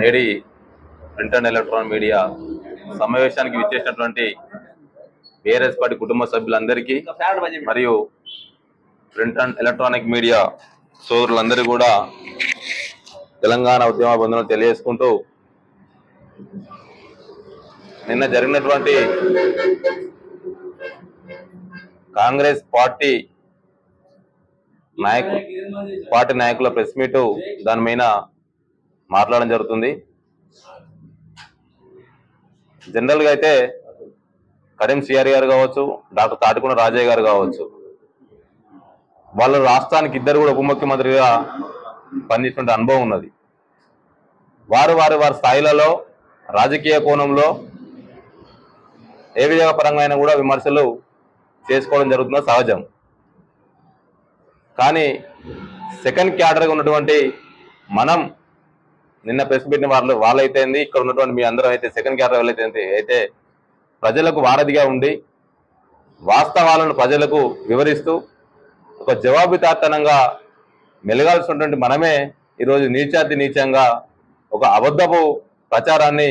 నేడి print and electronic media సమావేశానికి విచ్చేసినటువంటి BRS party కుటుంబ సభ్యులందరికీ మరియు ప్రింట్ అండ్ ఎలక్ట్రానిక్ మీడియా సోదరులందరూ కూడా తెలంగాణ ఉద్యమ బంధువులను తెలియజేసుకుంటూ నిన్న జరిగినటువంటి కాంగ్రెస్ పార్టీ నాయకుల ప్రెస్ మీట్ దాని మీద మాట్లాడడం జరుగుతుంది. జనరల్ గా అయితే కరీం సిఆర్ గారు కావచ్చు, డాక్టర్ తాటికొండ రాజయ్య గారు కావచ్చు, వాళ్ళు రాష్ట్రానికి ఇద్దరు కూడా ఉప ముఖ్యమంత్రిగా పనిచేసిన అనుభవం ఉన్నది. వారి స్థాయిలలో రాజకీయ కోణంలో ఏ విధంగా పరంగా అయినా కూడా విమర్శలు చేసుకోవడం జరుగుతున్న సహజం. కానీ సెకండ్ క్యాడర్గా ఉన్నటువంటి మనం నిన్న ప్రెస్ మీట్ వాళ్ళైతే ఇక్కడ ఉన్నటువంటి మీ అందరం అయితే సెకండ్ క్యాడర్ అయితే ప్రజలకు వారధిగా ఉండి వాస్తవాలను ప్రజలకు వివరిస్తూ ఒక జవాబుదారీతనంగా మెలగాల్సినటువంటి మనమే ఈరోజు నీచంగా ఒక అబద్ధపు ప్రచారాన్ని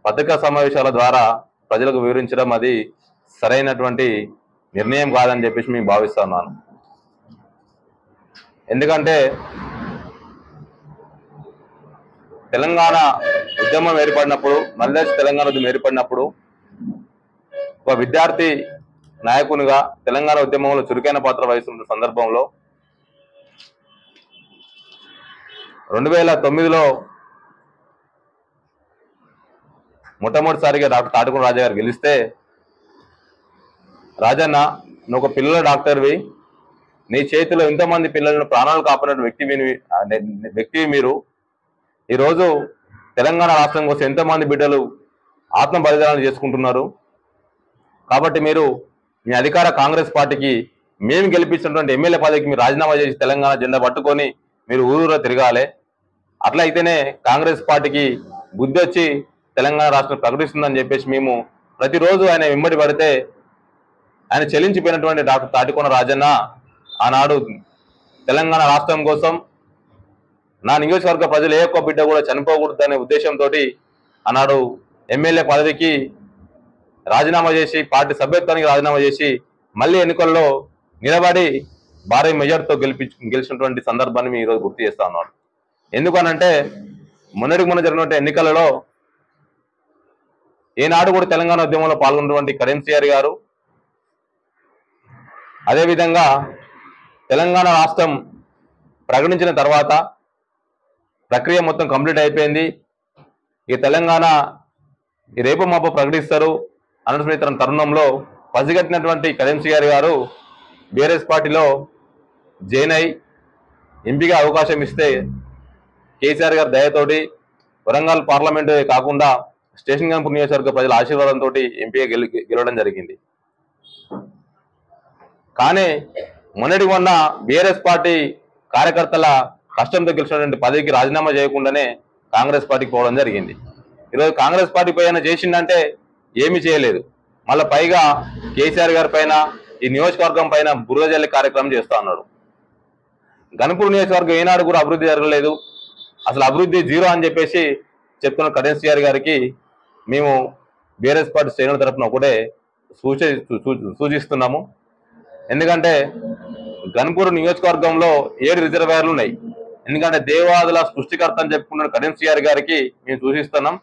పత్రికా సమావేశాల ద్వారా ప్రజలకు వివరించడం అది సరైనటువంటి నిర్ణయం కాదని చెప్పేసి మేము భావిస్తున్నాను. ఎందుకంటే తెలంగాణ ఉద్యమం ఏర్పడినప్పుడు, మల్లేష్ తెలంగాణ ఉద్యమం ఏర్పడినప్పుడు ఒక విద్యార్థి నాయకునిగా తెలంగాణ ఉద్యమంలో చురుకైన పాత్ర వహిస్తున్న సందర్భంలో 2009లో మొట్టమొదటిసారిగా డాక్టర్ తాటికొండ రాజయ్య గారు గెలిస్తే, రాజన్న నువ్వు ఒక పిల్లల డాక్టర్వి, నీ చేతిలో ఎంతోమంది పిల్లలను ప్రాణాలు కాపాడిన వ్యక్తివి మీరు. ఈరోజు తెలంగాణ రాష్ట్రం కోసం ఎంతోమంది బిడ్డలు ఆత్మ బలిదానాలు చేసుకుంటున్నారు. కాబట్టి మీరు మీ అధికార కాంగ్రెస్ పార్టీకి మేము గెలిపించినటువంటి ఎమ్మెల్యే పదవికి మీరు రాజీనామా చేసి తెలంగాణ జెండా పట్టుకొని మీరు ఊరూరా తిరగాలి. అట్లా అయితేనే కాంగ్రెస్ పార్టీకి బుద్ధి వచ్చి తెలంగాణ రాష్ట్రం ప్రకటిస్తుందని చెప్పేసి మేము ప్రతిరోజు ఆయన వెంబడి పడితే, ఆయన చెల్లించిపోయినటువంటి డాక్టర్ తాటికొండ రాజన్న ఆనాడు తెలంగాణ రాష్ట్రం కోసం నా నియోజకవర్గ ప్రజలు ఏ ఒక్క బిడ్డ కూడా చనిపోకూడదనే ఉద్దేశంతో ఆనాడు ఎమ్మెల్యే పదవికి రాజీనామా చేసి, పార్టీ సభ్యత్వానికి రాజీనామా చేసి మళ్ళీ ఎన్నికల్లో నిలబడి భారీ మెజార్టీతో గెలిచినటువంటి సందర్భాన్ని మేము ఈరోజు గుర్తు చేస్తా ఉన్నాను. ఎందుకనంటే మొన్న జరిగినటువంటి ఎన్నికలలో ఏనాడు కూడా తెలంగాణ ఉద్యమంలో పాల్గొన్నటువంటి కరీం సిఆర్ గారు, అదేవిధంగా తెలంగాణ రాష్ట్రం ప్రకటించిన తర్వాత ప్రక్రియ మొత్తం కంప్లీట్ అయిపోయింది. ఈ తెలంగాణ రేపు మాపు ప్రకటిస్తారు అన్నటువంటి తరుణంలో పసిగట్టినటువంటి కరీం సిఆర్ గారు బీఆర్ఎస్ పార్టీలో జాయిన్ అయి ఎంపీగా అవకాశం ఇస్తే కేసీఆర్ గారి దయతోటి వరంగల్ పార్లమెంటు కాకుండా స్టేషన్ గన్పూర్ నియోజకవర్గ ప్రజల ఆశీర్వాదంతో ఎంపీగా గెలవడం జరిగింది. కానీ మొన్న బీఆర్ఎస్ పార్టీ కార్యకర్తల కష్టంతో గెలిచినటువంటి పదవికి రాజీనామా చేయకుండానే కాంగ్రెస్ పార్టీకి పోవడం జరిగింది. ఈరోజు కాంగ్రెస్ పార్టీ పైన చేసిందంటే ఏమీ చేయలేదు. మళ్ళీ పైగా కేసీఆర్ గారి పైన ఈ నియోజకవర్గం పైన బురద జల్లే కార్యక్రమం చేస్తా ఉన్నాడు. గన్పూర్ నియోజకవర్గం ఏనాడు కూడా అభివృద్ధి జరగలేదు, అసలు అభివృద్ధి జీరో అని చెప్పేసి చెప్తున్న కరీం సిఆర్ గారికి మేము బీఆర్ఎస్ పార్టీ శ్రేణుల తరఫున ఒకటే సూచిస్తున్నాము. ఎందుకంటే గన్పూర్ నియోజకవర్గంలో 7 రిజర్వాయర్లు ఉన్నాయి. ఎందుకంటే దేవాదుల సృష్టికర్త అని చెప్పుకుంటున్న కరీం సిఆర్ గారికి మేము సూచిస్తున్నాం.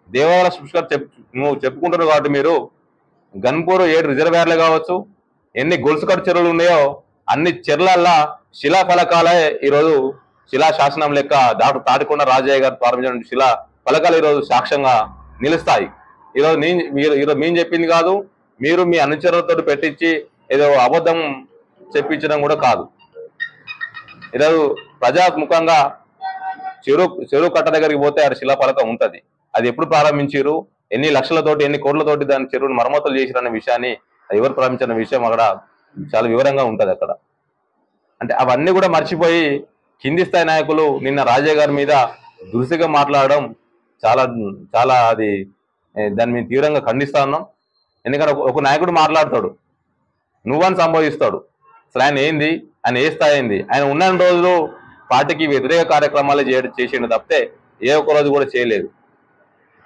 దేవాదుల సృష్టికర్త నువ్వు చెప్పుకుంటున్నారు కాబట్టి మీరు గన్పూర్ 7 రిజర్వాయర్లు కావచ్చు, ఎన్ని గొలుసుకట్టు చెరువులు ఉన్నాయో అన్ని చెర్లల్లా శిలాఫలకాలే ఈరోజు శిలా శాసనం లెక్క డాక్టర్ తాటికొండ రాజయ్య గారు ప్రారంభించిన శిలా ఫలకాలు ఈరోజు సాక్ష్యంగా నిలుస్తాయి. ఈరోజు మేము చెప్పింది కాదు, మీరు మీ అనుచరులతో పెట్టించి ఏదో అబద్ధం చెప్పించడం కూడా కాదు. ఈరోజు ప్రజాముఖంగా చెరువు కట్ట దగ్గరికి పోతే ఆ శిలాఫలకం ఉంటుంది. అది ఎప్పుడు ప్రారంభించారు, ఎన్ని లక్షలతోటి ఎన్ని కోట్లతోటి దాని చెరువును మరమ్మతులు చేసిరన్న విషయాన్ని, ఎవరు ప్రారంభించిన విషయం అక్కడ చాలా వివరంగా ఉంటుంది. అక్కడ అంటే అవన్నీ కూడా మర్చిపోయి కింది స్థాయి నాయకులు నిన్న రాజయ్య గారి మీద దురుసుగా మాట్లాడడం చాలా చాలా అది దాన్ని మేము తీవ్రంగా ఖండిస్తా ఉన్నాం. ఎందుకంటే ఒక నాయకుడు మాట్లాడతాడు, నువ్వని సంబోధిస్తాడు. అసలు ఆయన ఏంది, ఆయన ఏ స్థాయి అయింది? ఆయన ఉన్న రోజులు పార్టీకి వ్యతిరేక కార్యక్రమాలు చేసిండు తప్పితే ఏ ఒక్క రోజు కూడా చేయలేదు.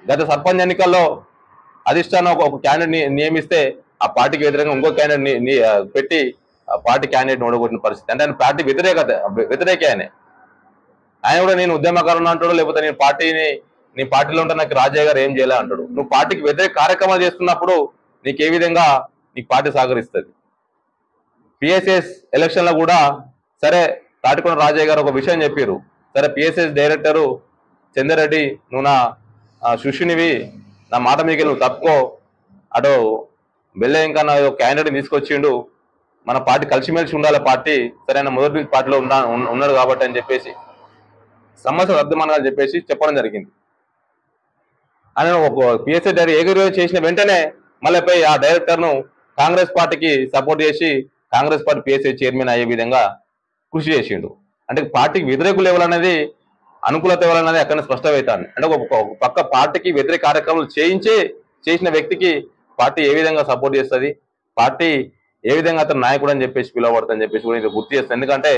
గత సర్పంచ్ ఎన్నికల్లో అధిష్టానం ఒక క్యాండిడేట్ నియమిస్తే ఆ పార్టీకి వ్యతిరేకంగా ఇంకో క్యాండిడేట్ పెట్టి ఆ పార్టీ క్యాండిడేట్ ఓడగొట్టిన పరిస్థితి. అంటే ఆయన పార్టీ వ్యతిరేకే ఆయన కూడా నేను ఉద్యమకారులు అంటాడు, లేకపోతే నీ పార్టీలో ఉంటే నాకు రాజయ్య గారు ఏం చేయాలి అంటాడు. నువ్వు పార్టీకి వ్యతిరేక కార్యక్రమాలు చేస్తున్నప్పుడు నీకు ఏ విధంగా నీకు పార్టీ సహకరిస్తుంది? పిఎస్ఎస్ ఎలక్షన్లో కూడా సరే తాటికొండ రాజయ్య గారు ఒక విషయం చెప్పారు. సరే పిఎస్ఎస్ డైరెక్టరు చంద్రరెడ్డి, నువ్వు నా శిష్యునివి, నా మాట మీకు నువ్వు తప్పుకో, అటు బెల్లె ఇంకా నా క్యాండిడేట్ తీసుకొచ్చిండు, మన పార్టీ కలిసిమెలిసి ఉండాలి, పార్టీ సరైన మొదటి పార్టీలో ఉన్నాడు కాబట్టి అని చెప్పేసి సమస్య రద్దుమనాలని చెప్పేసి చెప్పడం జరిగింది. ఆయన ఒక పిఎస్ఐ డైరెక్టర్ ఏకగ్రీవం చేసిన వెంటనే మళ్ళీ పోయి ఆ డైరెక్టర్ను కాంగ్రెస్ పార్టీకి సపోర్ట్ చేసి కాంగ్రెస్ పార్టీ పిఎస్ఐ చైర్మన్ అయ్యే విధంగా కృషి చేసిండు. అంటే పార్టీకి వ్యతిరేకులు ఎవరనేది అనుకూలత ఎవరన్నది అక్కడ స్పష్టమవుతాను. అంటే ఒక పక్క పార్టీకి వ్యతిరేక కార్యక్రమాలు చేసిన వ్యక్తికి పార్టీ ఏ విధంగా సపోర్ట్ చేస్తుంది, పార్టీ ఏ విధంగా అతను నాయకుడు అని చెప్పేసి పిలువబడుతుందని చెప్పేసి కూడా ఇది గుర్తు చేస్తుంది. ఎందుకంటే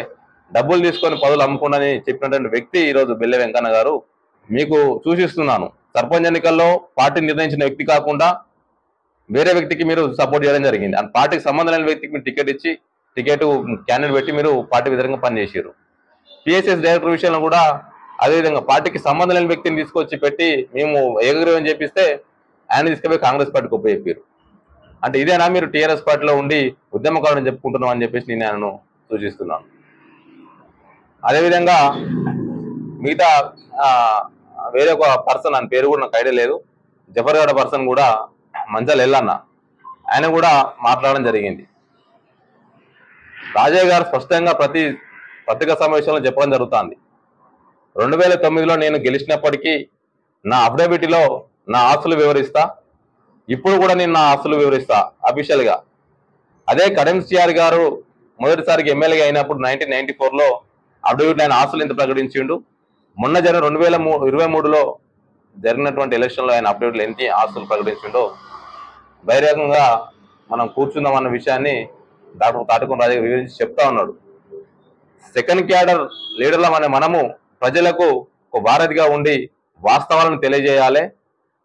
డబ్బులు తీసుకొని పదవులు అమ్ముకుండని చెప్పినటువంటి వ్యక్తి ఈరోజు బెల్లె వెంకన్న గారు. మీకు సూచిస్తున్నాను, సర్పంచ్ ఎన్నికల్లో పార్టీ నిర్ణయించిన వ్యక్తి కాకుండా వేరే వ్యక్తికి మీరు సపోర్ట్ చేయడం జరిగింది. ఆ పార్టీకి సంబంధం లేని వ్యక్తికి మీరు టికెట్ క్యాండిడేట్ పెట్టి మీరు పార్టీ వ్యతిరేకంగా పనిచేసారు. పిఎస్ఎస్ డైరెక్టర్ విషయంలో కూడా అదేవిధంగా పార్టీకి సంబంధం లేని వ్యక్తిని తీసుకొచ్చి పెట్టి మేము ఏకగ్రీవం చేపిస్తే ఆయన తీసుకుపోయి కాంగ్రెస్ పార్టీకి ఒప్పచెప్పారు. అంటే ఇదేనా మీరు టీఆర్ఎస్ పార్టీలో ఉండి ఉద్యమకారుని చెప్పుకుంటున్నాం అని చెప్పేసి నేను ఆయనను సూచిస్తున్నాను. అదేవిధంగా మిగతా వేరే ఒక పర్సన్, ఆయన పేరు కూడా నాకు ఐడియా లేదు, జఫర్గఢ పర్సన్ కూడా మంచాల ఎల్లన్న, ఆయన కూడా మాట్లాడడం జరిగింది. రాజయ్య గారు స్పష్టంగా ప్రతి పత్రికా సమావేశంలో చెప్పడం జరుగుతుంది. 2009లో నేను గెలిచినప్పటికీ నా అఫిడవిట్లో నా ఆస్తులు వివరిస్తా, ఇప్పుడు కూడా నేను నా ఆస్తులు వివరిస్తా అఫీషియల్ గా. అదే కడెం సిఆర్ గారు మొదటిసారికి ఎమ్మెల్యేగా అయినప్పుడు 1994లో అఫిడవిట్ ఆయన ఆస్తులు ఎంత ప్రకటించిండు. మొన్న జరిగిన 2023లో జరిగినటువంటి ఎలక్షన్లో ఆయన అఫిడవిట్లో ఎన్ని ఆస్తులు ప్రకటించిండో బహిరంగంగా మనం కూర్చుందాం అన్న విషయాన్ని డాక్టర్ తాటికొండ రాజయ్య వివరించి చెప్తా ఉన్నాడు. సెకండ్ క్యాడర్ లీడర్ల మనము ప్రజలకు ఒక వారధిగా ఉండి వాస్తవాలను తెలియజేయాలి.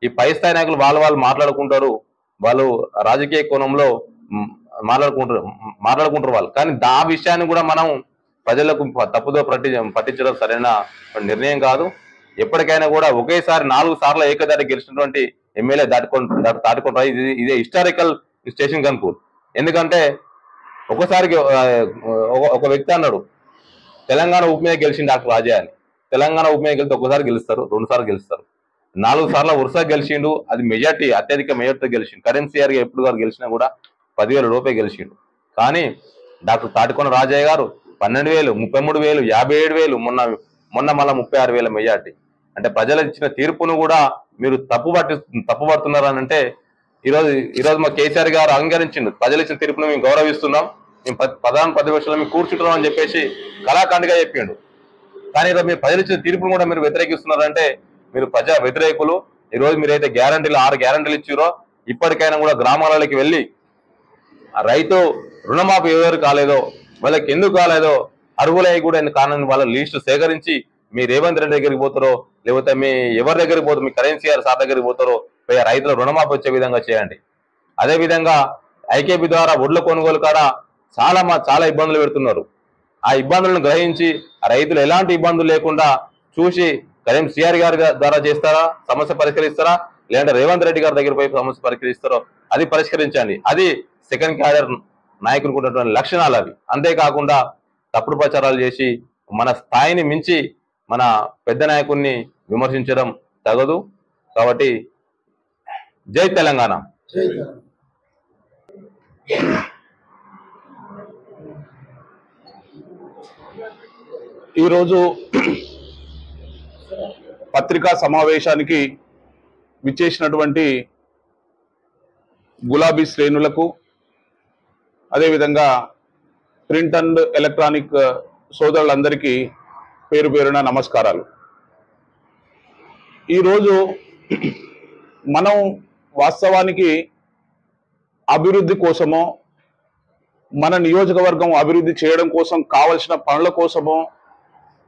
ఈ పై స్థాయి నాయకులు వాళ్ళు మాట్లాడుకుంటారు, వాళ్ళు రాజకీయ కోణంలో మాట్లాడుకుంటారు వాళ్ళు, కానీ ఆ విషయాన్ని కూడా మనం ప్రజలకు తప్పుదో పట్టించడం సరైన నిర్ణయం కాదు. ఎప్పటికైనా కూడా ఒకేసారి 4 సార్లు ఏకదారి గెలిచినటువంటి ఎమ్మెల్యే తాటికొండ ఇదే హిస్టారికల్ స్టేషన్ గన్పూర్. ఎందుకంటే ఒకసారికి ఒక వ్యక్తి అన్నాడు, తెలంగాణ ఉప మీద గెలిచింది డాక్టర్ రాజా అని. తెలంగాణ ఉప మీద గెలిస్తే ఒకసారి గెలుస్తారు, 2 సార్లు గెలుస్తారు, 4 సార్లు వరుసగా గెలిచిండు. అది మెజార్టీ, అత్యధిక మెజార్టీతో గెలిచిండు. కడెం సిఆర్ గా ఎప్పుడు గారు గెలిచినా కూడా 10,000 లోపే గెలిచిండు. కానీ డాక్టర్ తాటికొండ రాజయ్య గారు 12,000, 33,000, 57,000, మొన్న మళ్ళా 36,000 మెజార్టీ. అంటే ప్రజలు ఇచ్చిన తీర్పును కూడా మీరు తప్పుపడుతున్నారు అని అంటే ఈరోజు మా కేసీఆర్ గారు అంగీకరించిండు. ప్రజలు ఇచ్చిన తీర్పును మేము గౌరవిస్తున్నాం, మేము ప్రధాన ప్రతిపక్షంలో మేము కూర్చుంటున్నాం అని చెప్పేసి కళాఖండిగా చెప్పిండు. కానీ ఈరోజు మీరు ప్రజలు ఇచ్చిన తీర్పును కూడా మీరు వ్యతిరేకిస్తున్నారంటే మీరు ప్రజా వ్యతిరేకులు. ఈరోజు మీరైతే 6 గ్యారంటీలు ఇచ్చిరో ఇప్పటికైనా కూడా గ్రామాలలోకి వెళ్ళి రైతు రుణమాఫీ ఎవరు కాలేదో, వాళ్ళకి ఎందుకు కాలేదో, అర్హులై కూడా కానని వాళ్ళ లిస్టు సేకరించి మీ రేవంత్ రెడ్డి దగ్గరికి పోతారో, లేకపోతే మీ ఎవరి దగ్గరికి పోతారో, మీ కరెన్సీ సార్ దగ్గరికి పోతారో రైతుల రుణమాఫీ వచ్చే విధంగా చేయండి. అదేవిధంగా ఐకేపీ ద్వారా ఒడ్ల కొనుగోలు కాడ చాలా ఇబ్బందులు పెడుతున్నారు. ఆ ఇబ్బందులను గ్రహించి రైతులు ఎలాంటి ఇబ్బందులు లేకుండా చూసి కడెం సిఆర్ గారి ద్వారా చేస్తారా, సమస్య పరిష్కరిస్తారా, లేదంటే రేవంత్ రెడ్డి గారి దగ్గర పోయి సమస్య పరిష్కరిస్తారో అది పరిష్కరించండి. అది సెకండ్ క్యాడర్ నాయకులకు ఉన్నటువంటి లక్షణాలు అవి. అంతేకాకుండా తప్పుడు ప్రచారాలు చేసి మన స్థాయిని మించి మన పెద్ద నాయకుడిని విమర్శించడం తగదు. కాబట్టి జై తెలంగాణ. ఈరోజు పత్రికా సమావేశానికి విచ్చేసినటువంటి గులాబీ శ్రేణులకు, అదేవిధంగా ప్రింట్ అండ్ ఎలక్ట్రానిక్ సోదరులందరికీ పేరు పేరున నమస్కారాలు. ఈరోజు మనం వాస్తవానికి అభివృద్ధి కోసమో మన నియోజకవర్గం అభివృద్ధి చేయడం కోసం కావలసిన పనుల కోసమో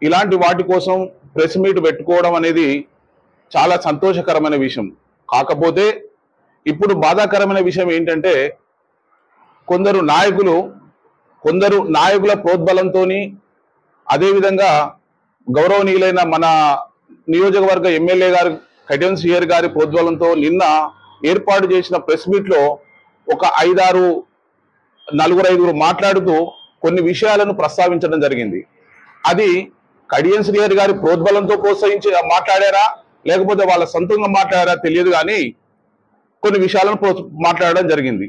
ఇలాంటి వాటి కోసం ప్రెస్ మీట్ పెట్టుకోవడం అనేది చాలా సంతోషకరమైన విషయం. కాకపోతే ఇప్పుడు బాధాకరమైన విషయం ఏంటంటే కొందరు నాయకుల ప్రోద్బలంతో అదేవిధంగా గౌరవనీయులైన మన నియోజకవర్గ ఎమ్మెల్యే గారు కడియం శ్రీహరి గారి ప్రోద్బలంతో నిన్న ఏర్పాటు చేసిన ప్రెస్ మీట్లో ఒక 4-5 మాట్లాడుతూ కొన్ని విషయాలను ప్రస్తావించడం జరిగింది. అది కడియం శ్రీహరి గారి ప్రోద్బలంతో ప్రోత్సహించి మాట్లాడారా లేకపోతే వాళ్ళ సొంతంగా మాట్లాడారా తెలియదు, కానీ కొన్ని విషయాలను మాట్లాడడం జరిగింది.